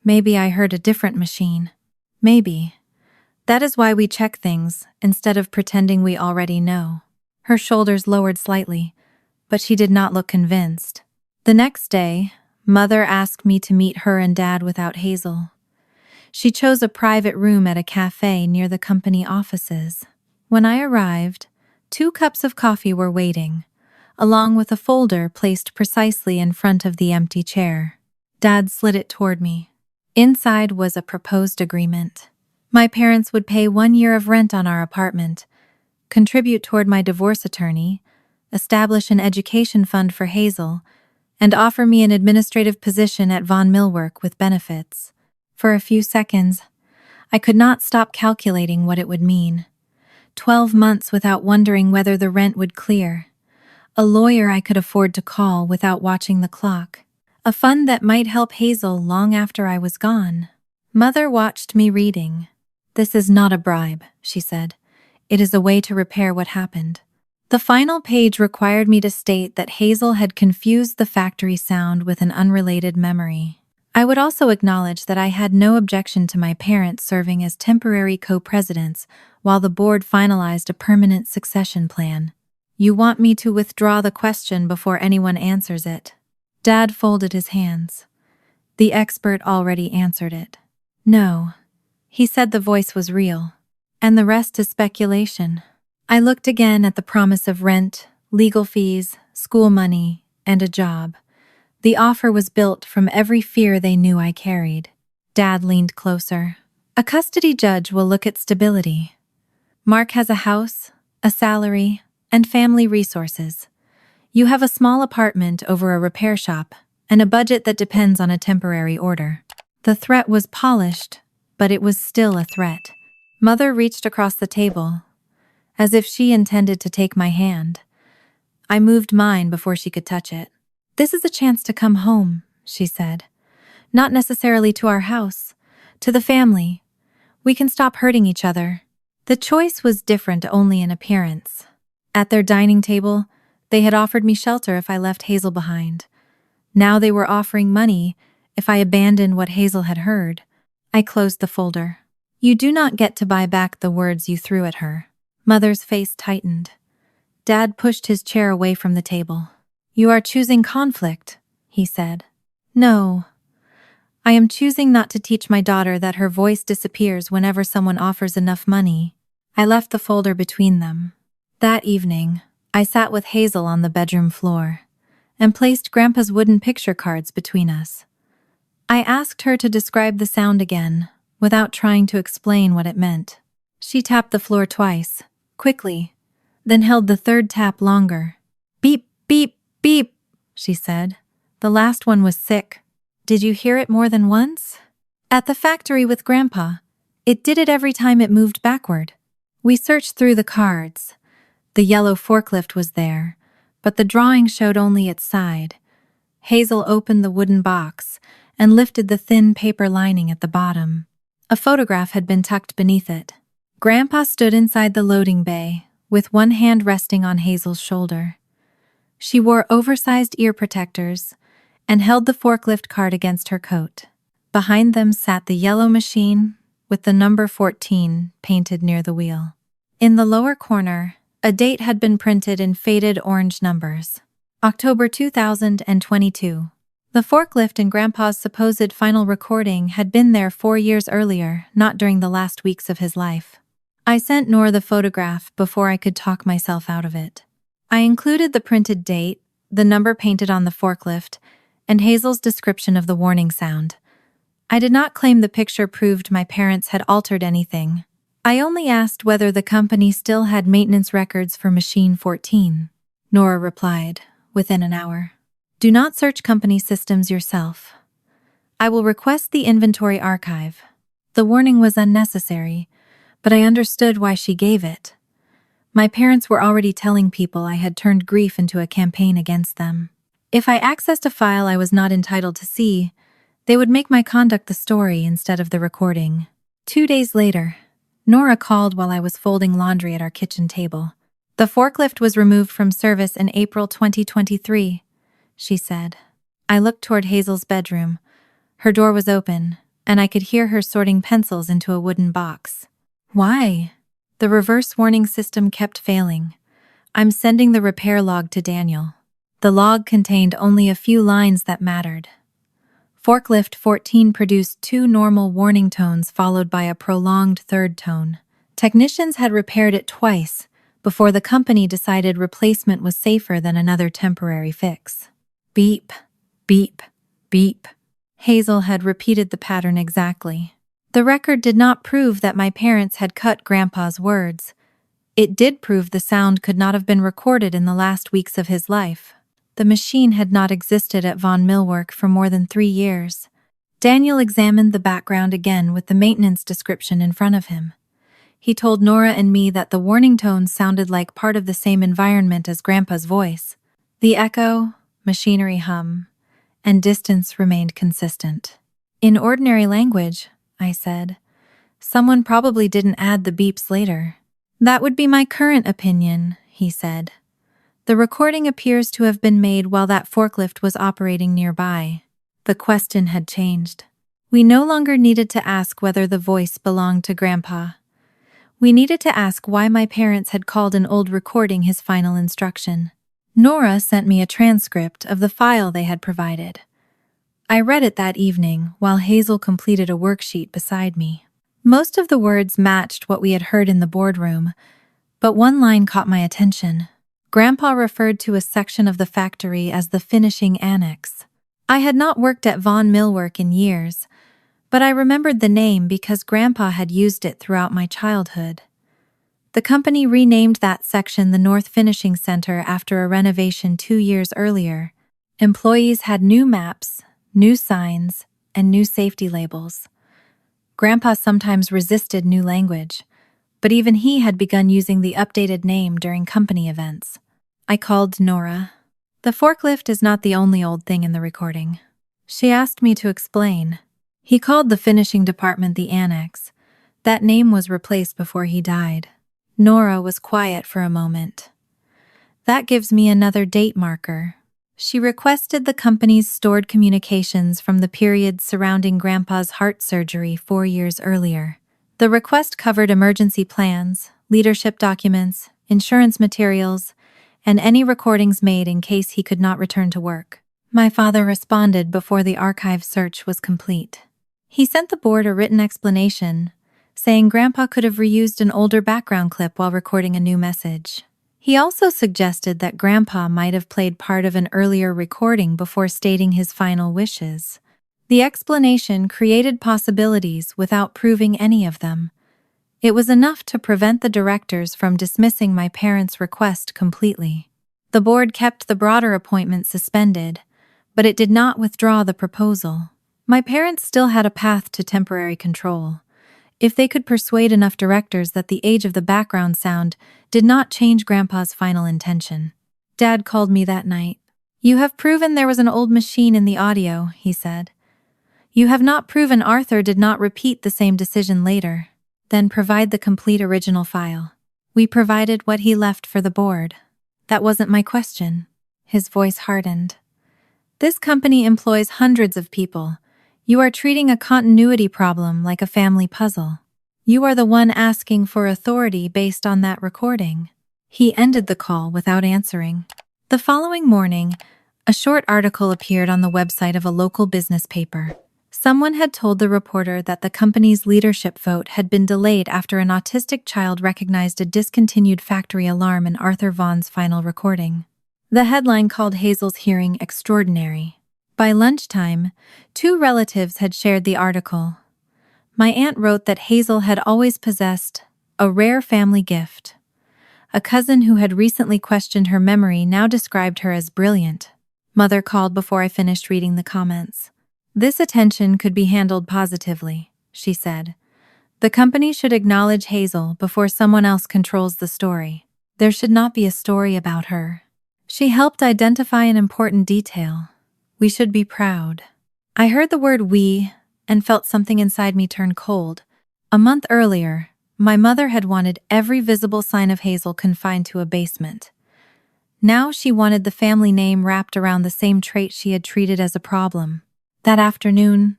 S1: Maybe I heard a different machine. Maybe. That is why we check things, instead of pretending we already know. Her shoulders lowered slightly, but she did not look convinced. The next day, Mother asked me to meet her and Dad without Hazel. She chose a private room at a cafe near the company offices. When I arrived, 2 cups of coffee were waiting, along with a folder placed precisely in front of the empty chair. Dad slid it toward me. Inside was a proposed agreement. My parents would pay 1 year of rent on our apartment, contribute toward my divorce attorney, establish an education fund for Hazel, and offer me an administrative position at Von Millwork with benefits. For a few seconds, I could not stop calculating what it would mean. 12 months without wondering whether the rent would clear. A lawyer I could afford to call without watching the clock. A fund that might help Hazel long after I was gone. Mother watched me reading. "This is not a bribe," she said. "It is a way to repair what happened." The final page required me to state that Hazel had confused the factory sound with an unrelated memory. I would also acknowledge that I had no objection to my parents serving as temporary co-presidents while the board finalized a permanent succession plan. "You want me to withdraw the question before anyone answers it?" Dad folded his hands. The expert already answered it. "No." He said the voice was real. "And the rest is speculation." I looked again at the promise of rent, legal fees, school money, and a job. The offer was built from every fear they knew I carried. Dad leaned closer. "A custody judge will look at stability. Mark has a house, a salary, and family resources. You have a small apartment over a repair shop, and a budget that depends on a temporary order." The threat was polished, but it was still a threat. Mother reached across the table, as if she intended to take my hand. I moved mine before she could touch it. "This is a chance to come home," she said. "Not necessarily to our house, to the family. We can stop hurting each other." The choice was different only in appearance. At their dining table, they had offered me shelter if I left Hazel behind. Now they were offering money if I abandoned what Hazel had heard. I closed the folder. "You do not get to buy back the words you threw at her." Mother's face tightened. Dad pushed his chair away from the table. "You are choosing conflict," he said. "No. I am choosing not to teach my daughter that her voice disappears whenever someone offers enough money." I left the folder between them. That evening, I sat with Hazel on the bedroom floor and placed Grandpa's wooden picture cards between us. I asked her to describe the sound again, without trying to explain what it meant. She tapped the floor twice, quickly, then held the third tap longer. "Beep, beep, beep," she said. "The last one was sick." "Did you hear it more than once?" "At the factory with Grandpa. It did it every time it moved backward." We searched through the cards. The yellow forklift was there, but the drawing showed only its side. Hazel opened the wooden box and lifted the thin paper lining at the bottom. A photograph had been tucked beneath it. Grandpa stood inside the loading bay, with one hand resting on Hazel's shoulder. She wore oversized ear protectors and held the forklift cart against her coat. Behind them sat the yellow machine, with the number 14 painted near the wheel. In the lower corner, a date had been printed in faded orange numbers. October 2022. The forklift in Grandpa's supposed final recording had been there 4 years earlier, not during the last weeks of his life. I sent Nor the photograph before I could talk myself out of it. I included the printed date, the number painted on the forklift, and Hazel's description of the warning sound. I did not claim the picture proved my parents had altered anything. I only asked whether the company still had maintenance records for Machine 14. Nora replied, within an hour. "Do not search company systems yourself. I will request the inventory archive." The warning was unnecessary, but I understood why she gave it. My parents were already telling people I had turned grief into a campaign against them. If I accessed a file I was not entitled to see, they would make my conduct the story instead of the recording. 2 days later, Nora called while I was folding laundry at our kitchen table. The forklift was removed from service in April 2023, she said. I looked toward Hazel's bedroom. Her door was open, and I could hear her sorting pencils into a wooden box. Why? The reverse warning system kept failing. I'm sending the repair log to Daniel. The log contained only a few lines that mattered. Forklift 14 produced 2 normal warning tones followed by a prolonged third tone. Technicians had repaired it twice before the company decided replacement was safer than another temporary fix. Beep, beep, beep. Hazel had repeated the pattern exactly. The record did not prove that my parents had cut Grandpa's words. It did prove the sound could not have been recorded in the last weeks of his life. The machine had not existed at Von Millwork for more than 3 years. Daniel examined the background again with the maintenance description in front of him. He told Nora and me that the warning tones sounded like part of the same environment as Grandpa's voice. The echo, machinery hum, and distance remained consistent. In ordinary language, I said, someone probably didn't add the beeps later. That would be my current opinion, he said. The recording appears to have been made while that forklift was operating nearby. The question had changed. We no longer needed to ask whether the voice belonged to Grandpa. We needed to ask why my parents had called an old recording his final instruction. Nora sent me a transcript of the file they had provided. I read it that evening while Hazel completed a worksheet beside me. Most of the words matched what we had heard in the boardroom, but one line caught my attention. Grandpa referred to a section of the factory as the finishing annex. I had not worked at Von Millwork in years, but I remembered the name because Grandpa had used it throughout my childhood. The company renamed that section the North Finishing Center after a renovation 2 years earlier. Employees had new maps, new signs, and new safety labels. Grandpa sometimes resisted new language, but even he had begun using the updated name during company events. I called Nora. The forklift is not the only old thing in the recording. She asked me to explain. He called the finishing department the annex. That name was replaced before he died. Nora was quiet for a moment. That gives me another date marker. She requested the company's stored communications from the period surrounding Grandpa's heart surgery 4 years earlier. The request covered emergency plans, leadership documents, insurance materials, and any recordings made in case he could not return to work. My father responded before the archive search was complete. He sent the board a written explanation, saying Grandpa could have reused an older background clip while recording a new message. He also suggested that Grandpa might have played part of an earlier recording before stating his final wishes. The explanation created possibilities without proving any of them. It was enough to prevent the directors from dismissing my parents' request completely. The board kept the broader appointment suspended, but it did not withdraw the proposal. My parents still had a path to temporary control. If they could persuade enough directors that the age of the background sound did not change Grandpa's final intention. Dad called me that night. "You have proven there was an old machine in the audio," he said. "You have not proven Arthur did not repeat the same decision later. Then provide the complete original file." We provided what he left for the board. "That wasn't my question." His voice hardened. "This company employs hundreds of people. You are treating a continuity problem like a family puzzle. You are the one asking for authority based on that recording." He ended the call without answering. The following morning, a short article appeared on the website of a local business paper. Someone had told the reporter that the company's leadership vote had been delayed after an autistic child recognized a discontinued factory alarm in Arthur Vaughn's final recording. The headline called Hazel's hearing extraordinary. By lunchtime, 2 relatives had shared the article. My aunt wrote that Hazel had always possessed a rare family gift. A cousin who had recently questioned her memory now described her as brilliant. Mother called before I finished reading the comments. "This attention could be handled positively," she said. "The company should acknowledge Hazel before someone else controls the story." There should not be a story about her. She helped identify an important detail. We should be proud. I heard the word we and felt something inside me turn cold. A month earlier, my mother had wanted every visible sign of Hazel confined to a basement. Now she wanted the family name wrapped around the same trait she had treated as a problem. That afternoon,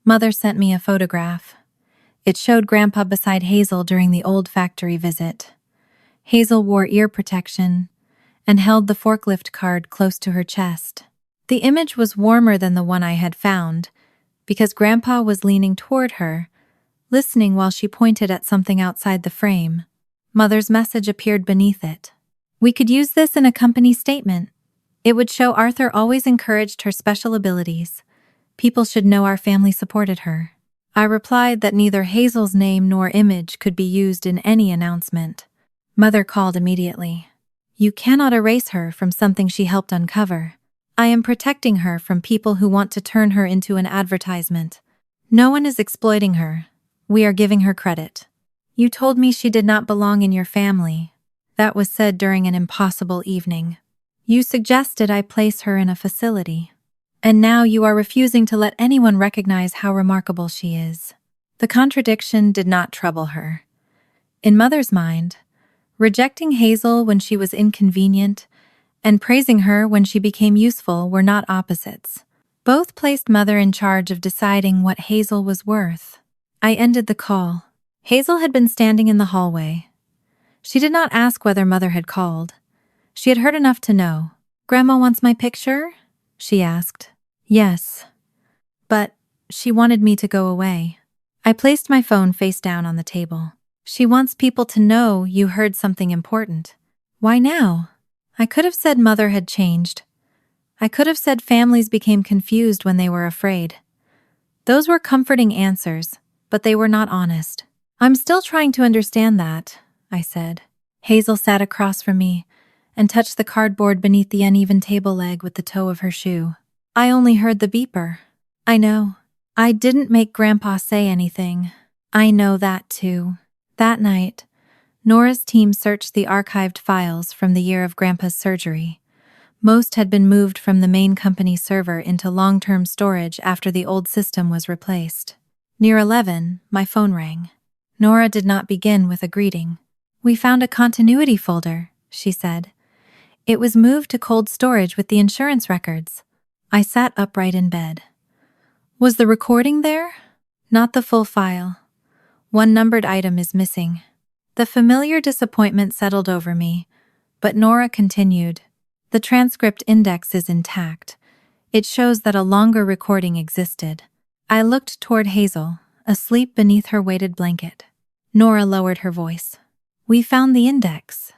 S1: Mother sent me a photograph. It showed Grandpa beside Hazel during the old factory visit. Hazel wore ear protection and held the forklift card close to her chest. The image was warmer than the one I had found because Grandpa was leaning toward her, listening while she pointed at something outside the frame. Mother's message appeared beneath it. We could use this in a company statement. It would show Arthur always encouraged her special abilities. People should know our family supported her. I replied that neither Hazel's name nor image could be used in any announcement. Mother called immediately. You cannot erase her from something she helped uncover. I am protecting her from people who want to turn her into an advertisement. No one is exploiting her. We are giving her credit. You told me she did not belong in your family. That was said during an impossible evening. You suggested I place her in a facility. And now you are refusing to let anyone recognize how remarkable she is. The contradiction did not trouble her. In Mother's mind, rejecting Hazel when she was inconvenient and praising her when she became useful were not opposites. Both placed Mother in charge of deciding what Hazel was worth. I ended the call. Hazel had been standing in the hallway. She did not ask whether Mother had called. She had heard enough to know. Grandma wants my picture? She asked. Yes. But she wanted me to go away. I placed my phone face down on the table. She wants people to know you heard something important. Why now? I could have said Mother had changed. I could have said families became confused when they were afraid. Those were comforting answers, but they were not honest. I'm still trying to understand that, I said. Hazel sat across from me and touched the cardboard beneath the uneven table leg with the toe of her shoe. I only heard the beeper. I know. I didn't make Grandpa say anything. I know that too. That night, Nora's team searched the archived files from the year of Grandpa's surgery. Most had been moved from the main company server into long-term storage after the old system was replaced. Near 11, my phone rang. Nora did not begin with a greeting. We found a continuity folder, she said. It was moved to cold storage with the insurance records. I sat upright in bed. Was the recording there? Not the full file. One numbered item is missing. The familiar disappointment settled over me, but Nora continued. The transcript index is intact. It shows that a longer recording existed. I looked toward Hazel, asleep beneath her weighted blanket. Nora lowered her voice. We found the index.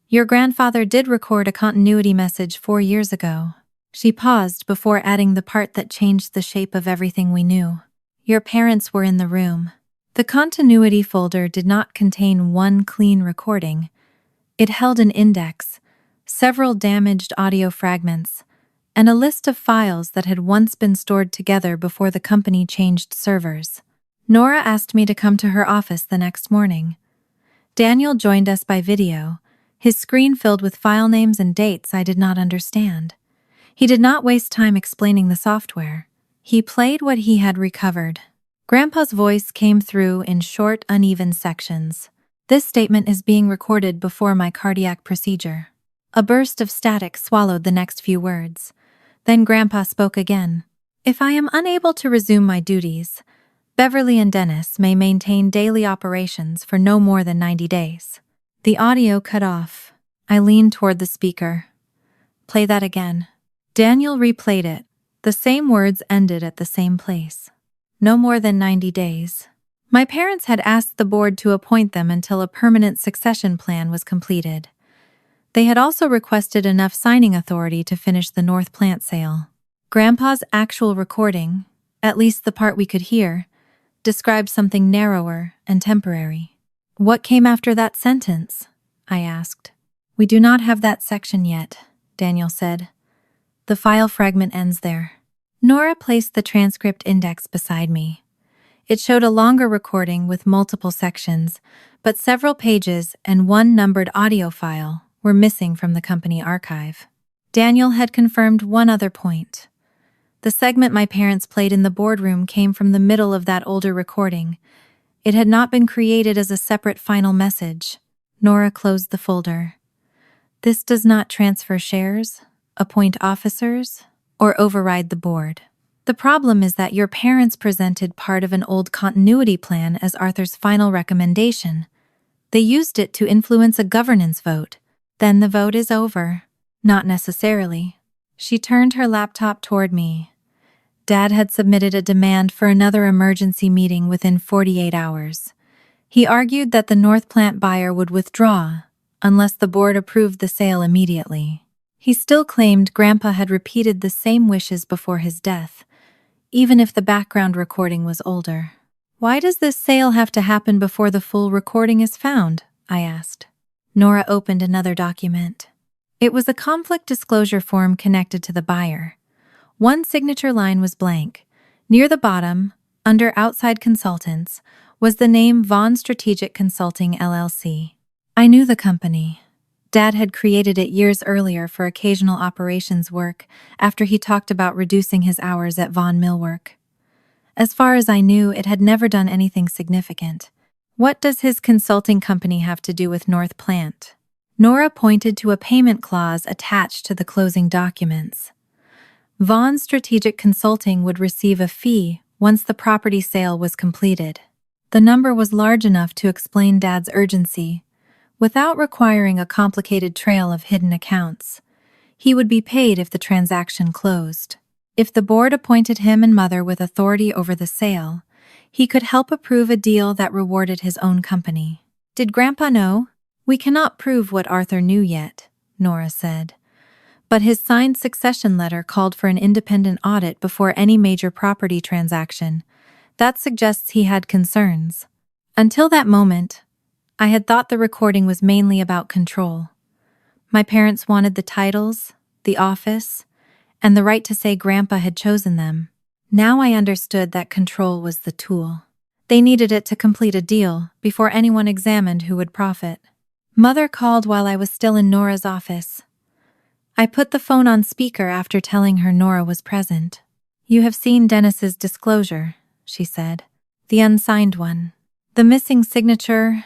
S1: Your grandfather did record a continuity message 4 years ago. She paused before adding the part that changed the shape of everything we knew. Your parents were in the room. The continuity folder did not contain one clean recording. It held an index, several damaged audio fragments, and a list of files that had once been stored together before the company changed servers. Nora asked me to come to her office the next morning. Daniel joined us by video, his screen filled with file names and dates I did not understand. He did not waste time explaining the software. He played what he had recovered. Grandpa's voice came through in short, uneven sections. This statement is being recorded before my cardiac procedure. A burst of static swallowed the next few words. Then Grandpa spoke again. If I am unable to resume my duties, Beverly and Dennis may maintain daily operations for no more than 90 days. The audio cut off. I leaned toward the speaker. Play that again. Daniel replayed it. The same words ended at the same place. No more than 90 days. My parents had asked the board to appoint them until a permanent succession plan was completed. They had also requested enough signing authority to finish the North Plant sale. Grandpa's actual recording, at least the part we could hear, described something narrower and temporary. What came after that sentence? I asked. We do not have that section yet, Daniel said. The file fragment ends there. Nora placed the transcript index beside me. It showed a longer recording with multiple sections, but several pages and one numbered audio file were missing from the company archive. Daniel had confirmed one other point. The segment my parents played in the boardroom came from the middle of that older recording. It had not been created as a separate final message. Nora closed the folder. This does not transfer shares, appoint officers, or override the board. The problem is that your parents presented part of an old continuity plan as Arthur's final recommendation. They used it to influence a governance vote. Then the vote is over. Not necessarily. She turned her laptop toward me. Dad had submitted a demand for another emergency meeting within 48 hours. He argued that the North Plant buyer would withdraw unless the board approved the sale immediately. He still claimed Grandpa had repeated the same wishes before his death, even if the background recording was older. Why does this sale have to happen before the full recording is found? I asked. Nora opened another document. It was a conflict disclosure form connected to the buyer. One signature line was blank. Near the bottom, under Outside Consultants, was the name Vaughn Strategic Consulting LLC. I knew the company. Dad had created it years earlier for occasional operations work after he talked about reducing his hours at Vaughn Millwork. As far as I knew, it had never done anything significant. What does his consulting company have to do with North Plant? Nora pointed to a payment clause attached to the closing documents. Vaughn Strategic Consulting would receive a fee once the property sale was completed. The number was large enough to explain Dad's urgency, without requiring a complicated trail of hidden accounts. He would be paid if the transaction closed. If the board appointed him and Mother with authority over the sale, he could help approve a deal that rewarded his own company. Did Grandpa know? We cannot prove what Arthur knew yet, Nora said. But his signed succession letter called for an independent audit before any major property transaction. That suggests he had concerns. Until that moment, I had thought the recording was mainly about control. My parents wanted the titles, the office, and the right to say Grandpa had chosen them. Now I understood that control was the tool. They needed it to complete a deal before anyone examined who would profit. Mother called while I was still in Nora's office. I put the phone on speaker after telling her Nora was present. You have seen Dennis's disclosure, she said. The unsigned one. The missing signature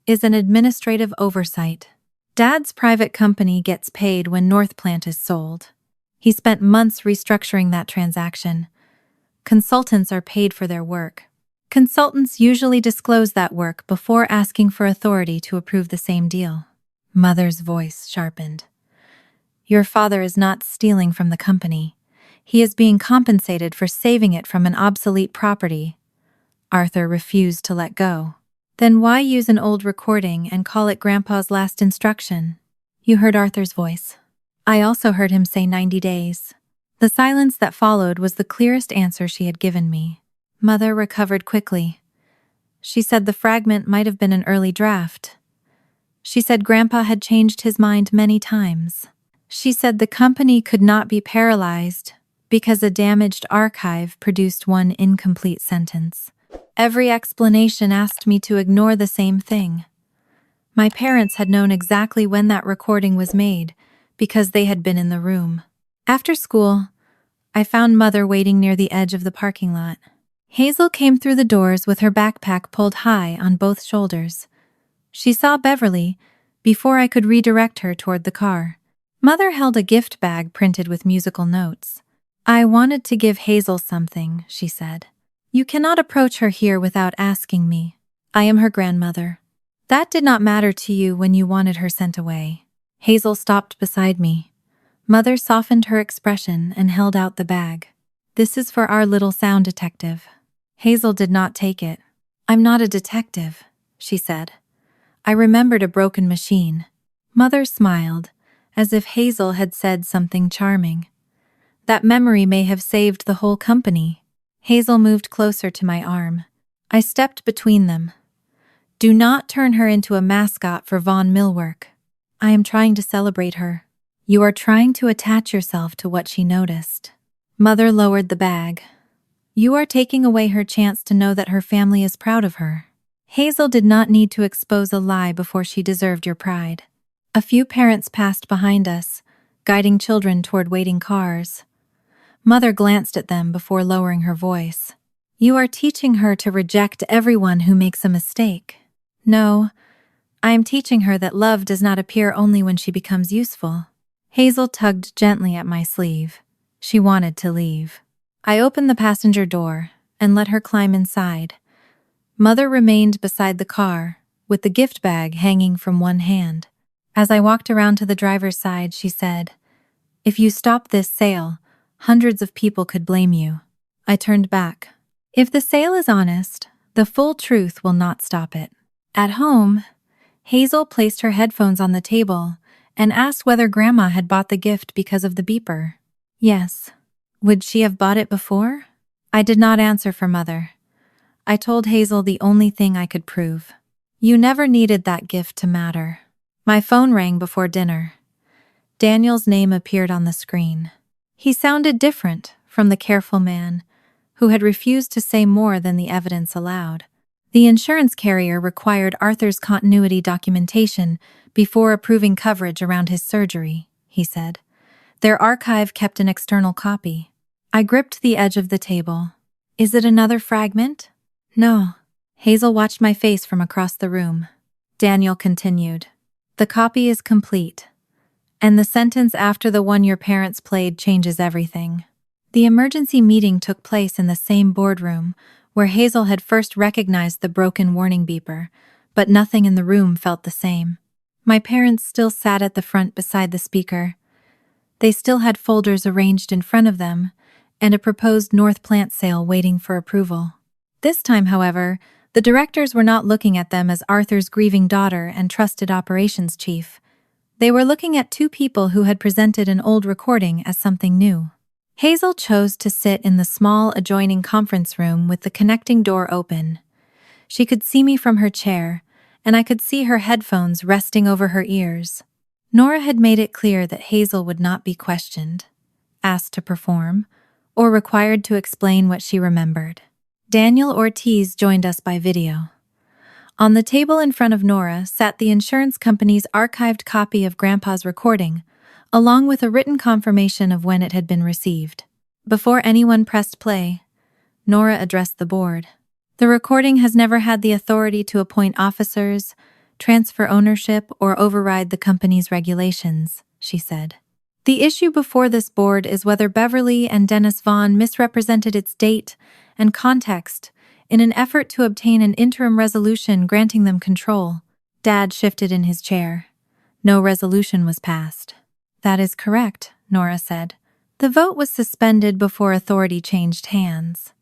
S1: is an administrative oversight. Dad's private company gets paid when North Plant is sold. He spent months restructuring that transaction. Consultants are paid for their work. Consultants usually disclose that work before asking for authority to approve the same deal. Mother's voice sharpened. Your father is not stealing from the company. He is being compensated for saving it from an obsolete property. Arthur refused to let go. Then why use an old recording and call it Grandpa's last instruction? You heard Arthur's voice. I also heard him say 90 days. The silence that followed was the clearest answer she had given me. Mother recovered quickly. She said the fragment might have been an early draft. She said Grandpa had changed his mind many times. She said the company could not be paralyzed because a damaged archive produced one incomplete sentence. Every explanation asked me to ignore the same thing. My parents had known exactly when that recording was made because they had been in the room. After school, I found Mother waiting near the edge of the parking lot. Hazel came through the doors with her backpack pulled high on both shoulders. She saw Beverly before I could redirect her toward the car. Mother held a gift bag printed with musical notes. I wanted to give Hazel something, she said. You cannot approach her here without asking me. I am her grandmother. That did not matter to you when you wanted her sent away. Hazel stopped beside me. Mother softened her expression and held out the bag. This is for our little sound detective. Hazel did not take it. I'm not a detective, she said. I remembered a broken machine. Mother smiled, as if Hazel had said something charming. That memory may have saved the whole company. Hazel moved closer to my arm. I stepped between them. Do not turn her into a mascot for Vaughn Millwork. I am trying to celebrate her. You are trying to attach yourself to what she noticed. Mother lowered the bag. You are taking away her chance to know that her family is proud of her. Hazel did not need to expose a lie before she deserved your pride. A few parents passed behind us, guiding children toward waiting cars. Mother glanced at them before lowering her voice. You are teaching her to reject everyone who makes a mistake. No, I am teaching her that love does not appear only when she becomes useful. Hazel tugged gently at my sleeve. She wanted to leave. I opened the passenger door and let her climb inside. Mother remained beside the car, with the gift bag hanging from one hand. As I walked around to the driver's side, she said, "If you stop this sale, hundreds of people could blame you." I turned back. If the sale is honest, the full truth will not stop it. At home, Hazel placed her headphones on the table and asked whether Grandma had bought the gift because of the beeper. Yes. Would she have bought it before? I did not answer for Mother. I told Hazel the only thing I could prove. You never needed that gift to matter. My phone rang before dinner. Daniel's name appeared on the screen. He sounded different from the careful man who had refused to say more than the evidence allowed. The insurance carrier required Arthur's continuity documentation before approving coverage around his surgery, he said. Their archive kept an external copy. I gripped the edge of the table. Is it another fragment? No. Hazel watched my face from across the room. Daniel continued. The copy is complete, and the sentence after the one your parents played changes everything. The emergency meeting took place in the same boardroom where Hazel had first recognized the broken warning beeper, but nothing in the room felt the same. My parents still sat at the front beside the speaker. They still had folders arranged in front of them and a proposed North Plant sale waiting for approval. This time, however, the directors were not looking at them as Arthur's grieving daughter and trusted operations chief. They were looking at two people who had presented an old recording as something new. Hazel chose to sit in the small adjoining conference room with the connecting door open. She could see me from her chair, and I could see her headphones resting over her ears. Nora had made it clear that Hazel would not be questioned, asked to perform, or required to explain what she remembered. Daniel Ortiz joined us by video. On the table in front of Nora sat the insurance company's archived copy of Grandpa's recording, along with a written confirmation of when it had been received. Before anyone pressed play, Nora addressed the board. The recording has never had the authority to appoint officers, transfer ownership, or override the company's regulations, she said. The issue before this board is whether Beverly and Dennis Vaughn misrepresented its date and context in an effort to obtain an interim resolution granting them control. Dad shifted in his chair. No resolution was passed. That is correct, Nora said. The vote was suspended before authority changed hands.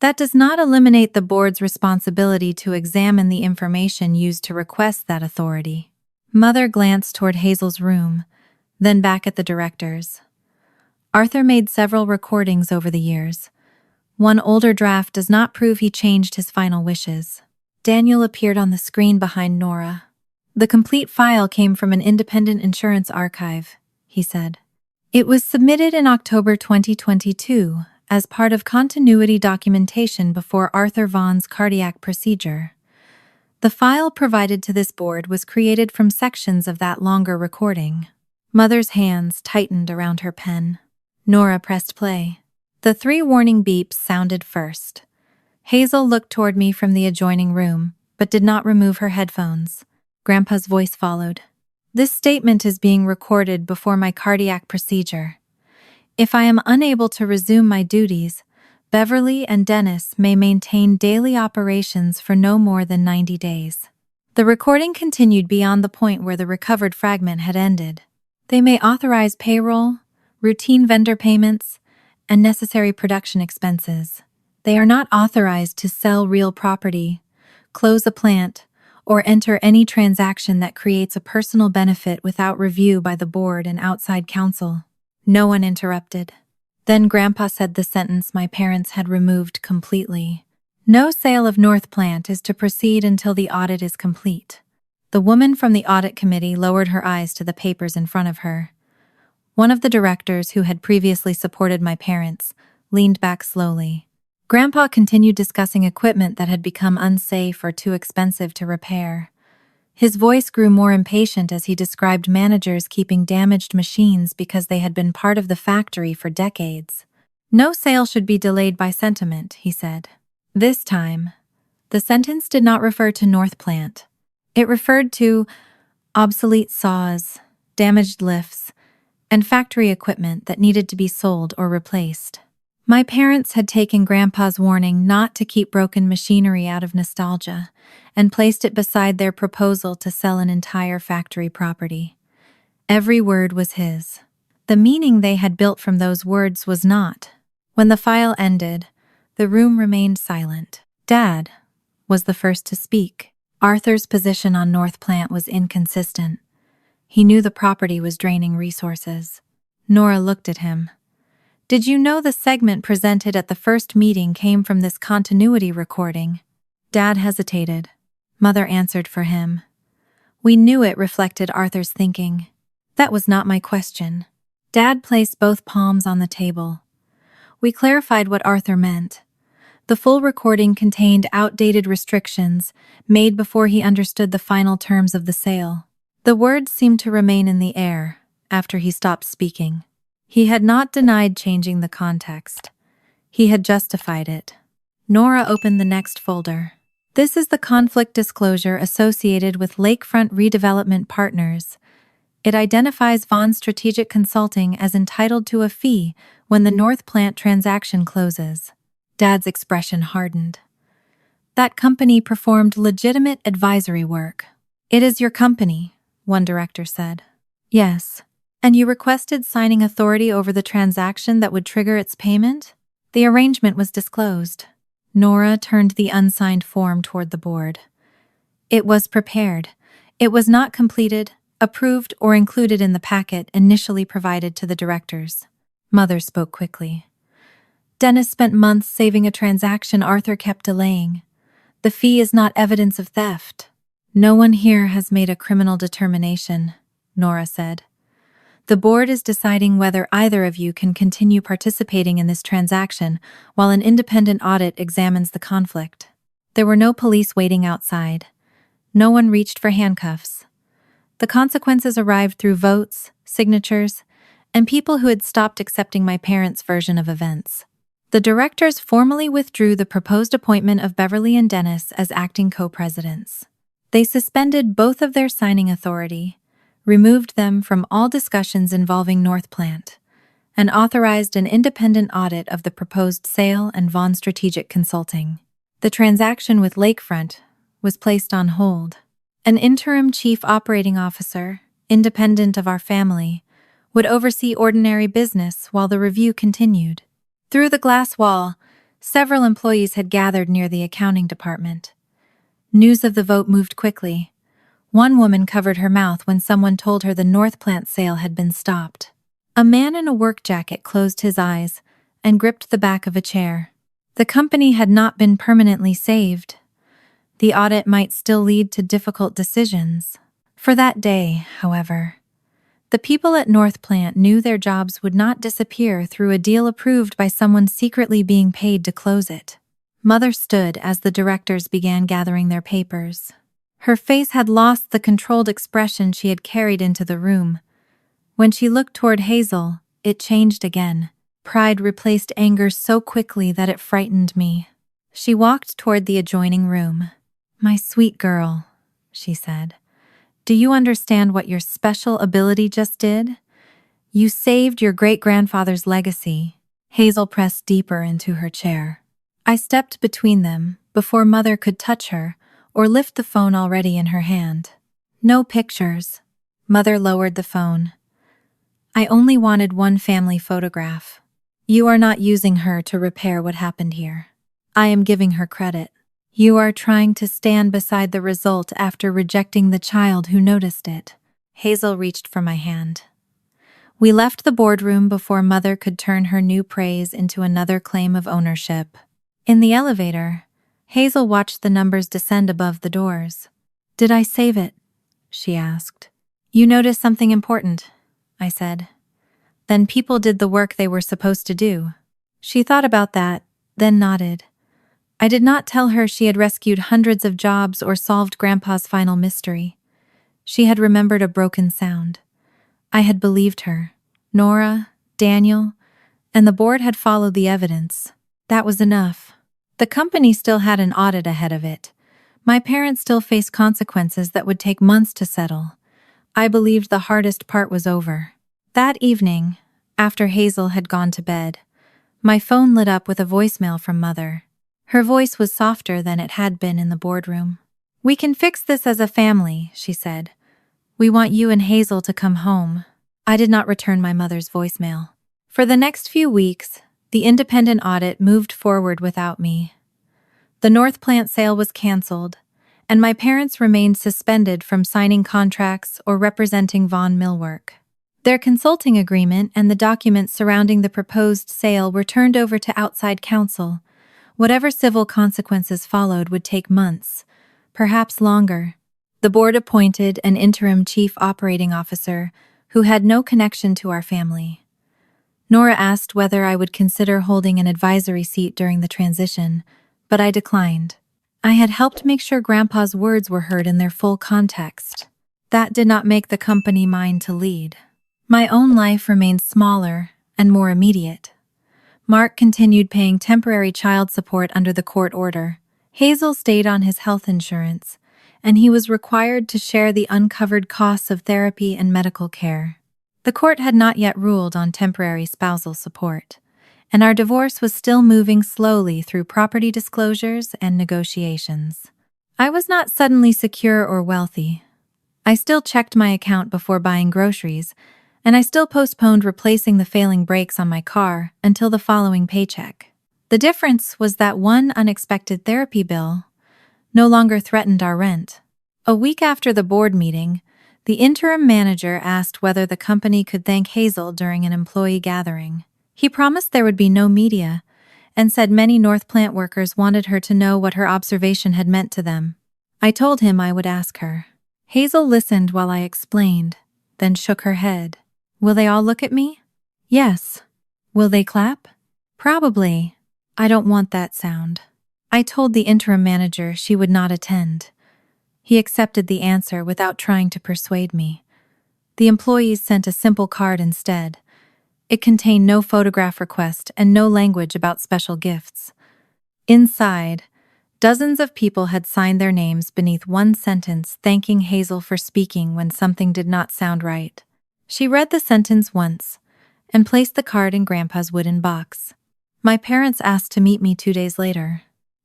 S1: That does not eliminate the board's responsibility to examine the information used to request that authority. Mother glanced toward Hazel's room, then back at the directors. Arthur made several recordings over the years. One older draft does not prove he changed his final wishes. Daniel appeared on the screen behind Nora. The complete file came from an independent insurance archive, he said. It was submitted in October 2022 as part of continuity documentation before Arthur Vaughn's cardiac procedure. The file provided to this board was created from sections of that longer recording. Mother's hands tightened around her pen. Nora pressed play. The 3 warning beeps sounded first. Hazel looked toward me from the adjoining room, but did not remove her headphones. Grandpa's voice followed. This statement is being recorded before my cardiac procedure. If I am unable to resume my duties, Beverly and Dennis may maintain daily operations for no more than 90 days. The recording continued beyond the point where the recovered fragment had ended. They may authorize payroll, routine vendor payments, and necessary production expenses. They are not authorized to sell real property, close a plant, or enter any transaction that creates a personal benefit without review by the board and outside counsel. No one interrupted. Then Grandpa said the sentence my parents had removed completely. No sale of North Plant is to proceed until the audit is complete. The woman from the audit committee lowered her eyes to the papers in front of her. One of the directors who had previously supported my parents leaned back slowly. Grandpa continued discussing equipment that had become unsafe or too expensive to repair. His voice grew more impatient as he described managers keeping damaged machines because they had been part of the factory for decades. No sale should be delayed by sentiment, he said. This time, the sentence did not refer to North Plant. It referred to obsolete saws, damaged lifts, and factory equipment that needed to be sold or replaced. My parents had taken Grandpa's warning not to keep broken machinery out of nostalgia and placed it beside their proposal to sell an entire factory property. Every word was his. The meaning they had built from those words was not. When the file ended, the room remained silent. Dad was the first to speak. Arthur's position on North Plant was inconsistent. He knew the property was draining resources. Nora looked at him. Did you know the segment presented at the first meeting came from this continuity recording? Dad hesitated. Mother answered for him. We knew it reflected Arthur's thinking. That was not my question. Dad placed both palms on the table. We clarified what Arthur meant. The full recording contained outdated restrictions made before he understood the final terms of the sale. The words seemed to remain in the air after he stopped speaking. He had not denied changing the context. He had justified it. Nora opened the next folder. This is the conflict disclosure associated with Lakefront Redevelopment Partners. It identifies Vaughan Strategic Consulting as entitled to a fee when the North Plant transaction closes. Dad's expression hardened. That company performed legitimate advisory work. It is your company, one director said. Yes. And you requested signing authority over the transaction that would trigger its payment? The arrangement was disclosed. Nora turned the unsigned form toward the board. It was prepared. It was not completed, approved, or included in the packet initially provided to the directors. Mother spoke quickly. Dennis spent months saving a transaction Arthur kept delaying. The fee is not evidence of theft. No one here has made a criminal determination, Nora said. The board is deciding whether either of you can continue participating in this transaction while an independent audit examines the conflict. There were no police waiting outside. No one reached for handcuffs. The consequences arrived through votes, signatures, and people who had stopped accepting my parents' version of events. The directors formally withdrew the proposed appointment of Beverly and Dennis as acting co-presidents. They suspended both of their signing authority, removed them from all discussions involving North Plant, and authorized an independent audit of the proposed sale and Vaughan Strategic Consulting. The transaction with Lakefront was placed on hold. An interim chief operating officer, independent of our family, would oversee ordinary business while the review continued. Through the glass wall, several employees had gathered near the accounting department. News of the vote moved quickly. One woman covered her mouth when someone told her the North Plant sale had been stopped. A man in a work jacket closed his eyes and gripped the back of a chair. The company had not been permanently saved. The audit might still lead to difficult decisions. For that day, however, the people at North Plant knew their jobs would not disappear through a deal approved by someone secretly being paid to close it. Mother stood as the directors began gathering their papers. Her face had lost the controlled expression she had carried into the room. When she looked toward Hazel, it changed again. Pride replaced anger so quickly that it frightened me. She walked toward the adjoining room. "My sweet girl," she said, "do you understand what your special ability just did? You saved your great-grandfather's legacy." Hazel pressed deeper into her chair. I stepped between them before Mother could touch her or lift the phone already in her hand. "No pictures." Mother lowered the phone. "I only wanted one family photograph. You are not using her to repair what happened here. I am giving her credit. You are trying to stand beside the result after rejecting the child who noticed it." Hazel reached for my hand. We left the boardroom before Mother could turn her new praise into another claim of ownership. In the elevator, Hazel watched the numbers descend above the doors. "Did I save it?" she asked. "You noticed something important," I said. "Then people did the work they were supposed to do." She thought about that, then nodded. I did not tell her she had rescued hundreds of jobs or solved Grandpa's final mystery. She had remembered a broken sound. I had believed her. Nora, Daniel, and the board had followed the evidence. That was enough. The company still had an audit ahead of it. My parents still faced consequences that would take months to settle. I believed the hardest part was over. That evening, after Hazel had gone to bed, my phone lit up with a voicemail from Mother. Her voice was softer than it had been in the boardroom. "We can fix this as a family," she said. "We want you and Hazel to come home." I did not return my mother's voicemail. For the next few weeks, the independent audit moved forward without me. The North Plant sale was canceled, and my parents remained suspended from signing contracts or representing Vaughn Millwork. Their consulting agreement and the documents surrounding the proposed sale were turned over to outside counsel. Whatever civil consequences followed would take months, perhaps longer. The board appointed an interim chief operating officer who had no connection to our family. Nora asked whether I would consider holding an advisory seat during the transition, but I declined. I had helped make sure Grandpa's words were heard in their full context. That did not make the company mine to lead. My own life remained smaller and more immediate. Mark continued paying temporary child support under the court order. Hazel stayed on his health insurance, and he was required to share the uncovered costs of therapy and medical care. The court had not yet ruled on temporary spousal support, and our divorce was still moving slowly through property disclosures and negotiations. I was not suddenly secure or wealthy. I still checked my account before buying groceries, and I still postponed replacing the failing brakes on my car until the following paycheck. The difference was that one unexpected therapy bill no longer threatened our rent. A week after the board meeting, the interim manager asked whether the company could thank Hazel during an employee gathering. He promised there would be no media, and said many North Plant workers wanted her to know what her observation had meant to them. I told him I would ask her. Hazel listened while I explained, then shook her head. "Will they all look at me?" "Yes." "Will they clap?" "Probably." "I don't want that sound." I told the interim manager she would not attend. He accepted the answer without trying to persuade me. The employees sent a simple card instead. It contained no photograph request and no language about special gifts. Inside, dozens of people had signed their names beneath one sentence thanking Hazel for speaking when something did not sound right. She read the sentence once and placed the card in Grandpa's wooden box. My parents asked to meet me 2 days later.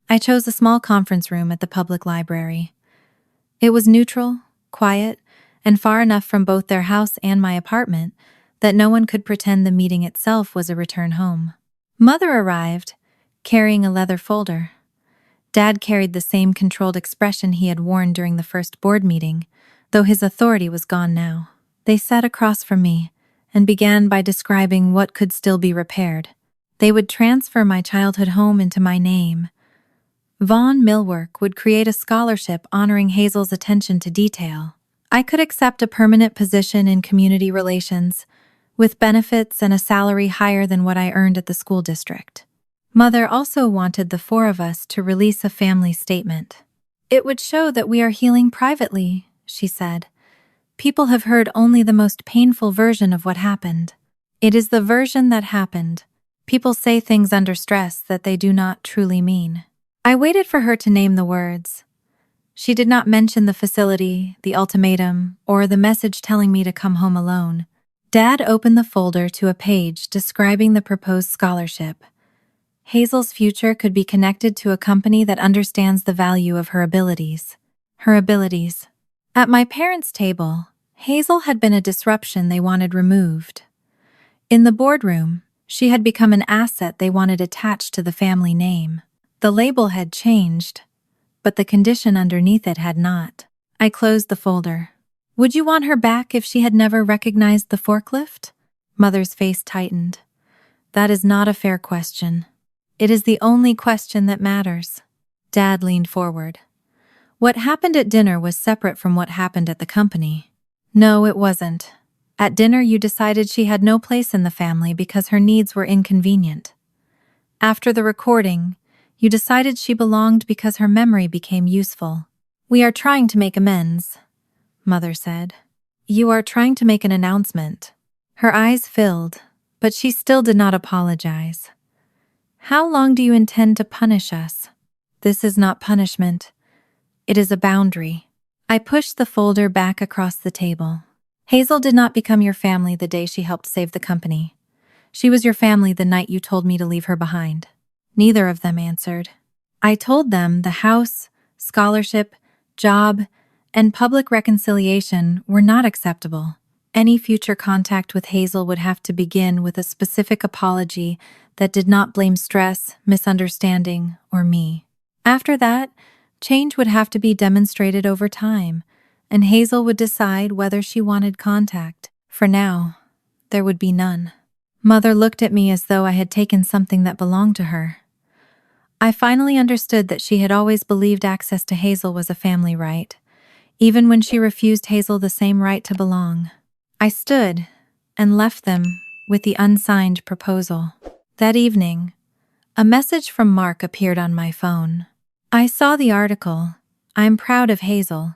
S1: I chose a small conference room at the public library. It was neutral, quiet, and far enough from both their house and my apartment that no one could pretend the meeting itself was a return home. Mother arrived, carrying a leather folder. Dad carried the same controlled expression he had worn during the first board meeting, though his authority was gone now. They sat across from me and began by describing what could still be repaired. They would transfer my childhood home into my name. Vaughn Millwork would create a scholarship honoring Hazel's attention to detail. I could accept a permanent position in community relations, with benefits and a salary higher than what I earned at the school district. Mother also wanted the 4 of us to release a family statement. "It would show that we are healing privately," she said. "People have heard only the most painful version of what happened. It is the version that happened. People say things under stress that they do not truly mean." I waited for her to name the words. She did not mention the facility, the ultimatum, or the message telling me to come home alone. Dad opened the folder to a page describing the proposed scholarship. Hazel's future could be connected to a company that understands the value of her abilities. Her abilities. At my parents' table, Hazel had been a disruption they wanted removed. In the boardroom, she had become an asset they wanted attached to the family name. The label had changed, but the condition underneath it had not. I closed the folder. "Would you want her back if she had never recognized the forklift?" Mother's face tightened. "That is not a fair question. It is the only question that matters." Dad leaned forward. "What happened at dinner was separate from what happened at the company." "No, it wasn't. At dinner you decided she had no place in the family because her needs were inconvenient." After the recording, you decided she belonged because her memory became useful. We are trying to make amends, Mother said. You are trying to make an announcement. Her eyes filled, but she still did not apologize. How long do you intend to punish us? This is not punishment. It is a boundary. I pushed the folder back across the table. Hazel did not become your family the day she helped save the company. She was your family the night you told me to leave her behind. Neither of them answered. I told them the house, scholarship, job, and public reconciliation were not acceptable. Any future contact with Hazel would have to begin with a specific apology that did not blame stress, misunderstanding, or me. After that, change would have to be demonstrated over time, and Hazel would decide whether she wanted contact. For now, there would be none. Mother looked at me as though I had taken something that belonged to her. I finally understood that she had always believed access to Hazel was a family right, even when she refused Hazel the same right to belong. I stood and left them with the unsigned proposal. That evening, a message from Mark appeared on my phone. I saw the article. I'm proud of Hazel.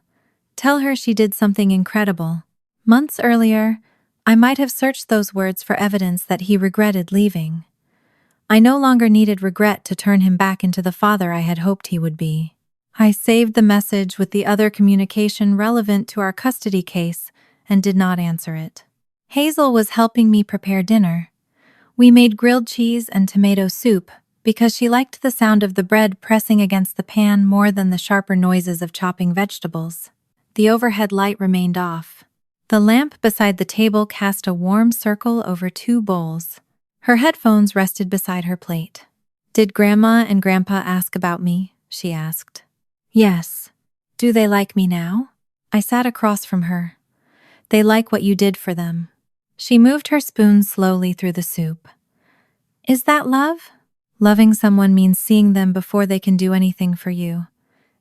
S1: Tell her she did something incredible. Months earlier, I might have searched those words for evidence that he regretted leaving. I no longer needed regret to turn him back into the father I had hoped he would be. I saved the message with the other communication relevant to our custody case and did not answer it. Hazel was helping me prepare dinner. We made grilled cheese and tomato soup because she liked the sound of the bread pressing against the pan more than the sharper noises of chopping vegetables. The overhead light remained off. The lamp beside the table cast a warm circle over 2 bowls. Her headphones rested beside her plate. Did Grandma and Grandpa ask about me? She asked. Yes. Do they like me now? I sat across from her. They like what you did for them. She moved her spoon slowly through the soup. Is that love? Loving someone means seeing them before they can do anything for you.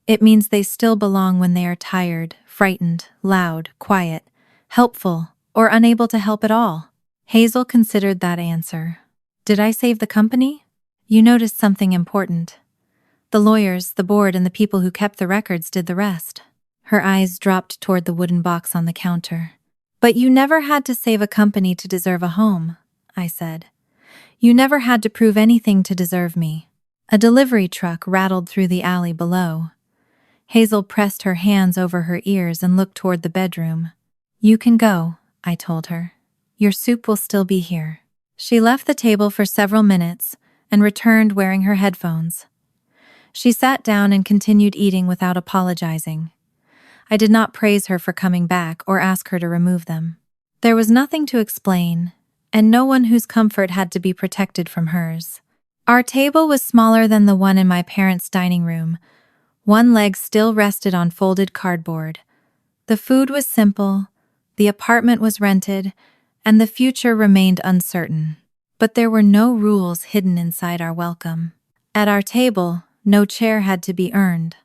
S1: It means they still belong when they are tired, frightened, loud, quiet, helpful, or unable to help at all. Hazel considered that answer. Did I save the company? You noticed something important. The lawyers, the board, and the people who kept the records did the rest. Her eyes dropped toward the wooden box on the counter. But you never had to save a company to deserve a home, I said. You never had to prove anything to deserve me. A delivery truck rattled through the alley below. Hazel pressed her hands over her ears and looked toward the bedroom. You can go, I told her. Your soup will still be here. She left the table for several minutes and returned wearing her headphones. She sat down and continued eating without apologizing. I did not praise her for coming back or ask her to remove them. There was nothing to explain, and no one whose comfort had to be protected from hers. Our table was smaller than the one in my parents' dining room. One leg still rested on folded cardboard. The food was simple, the apartment was rented, and the future remained uncertain. But there were no rules hidden inside our welcome. At our table, no chair had to be earned.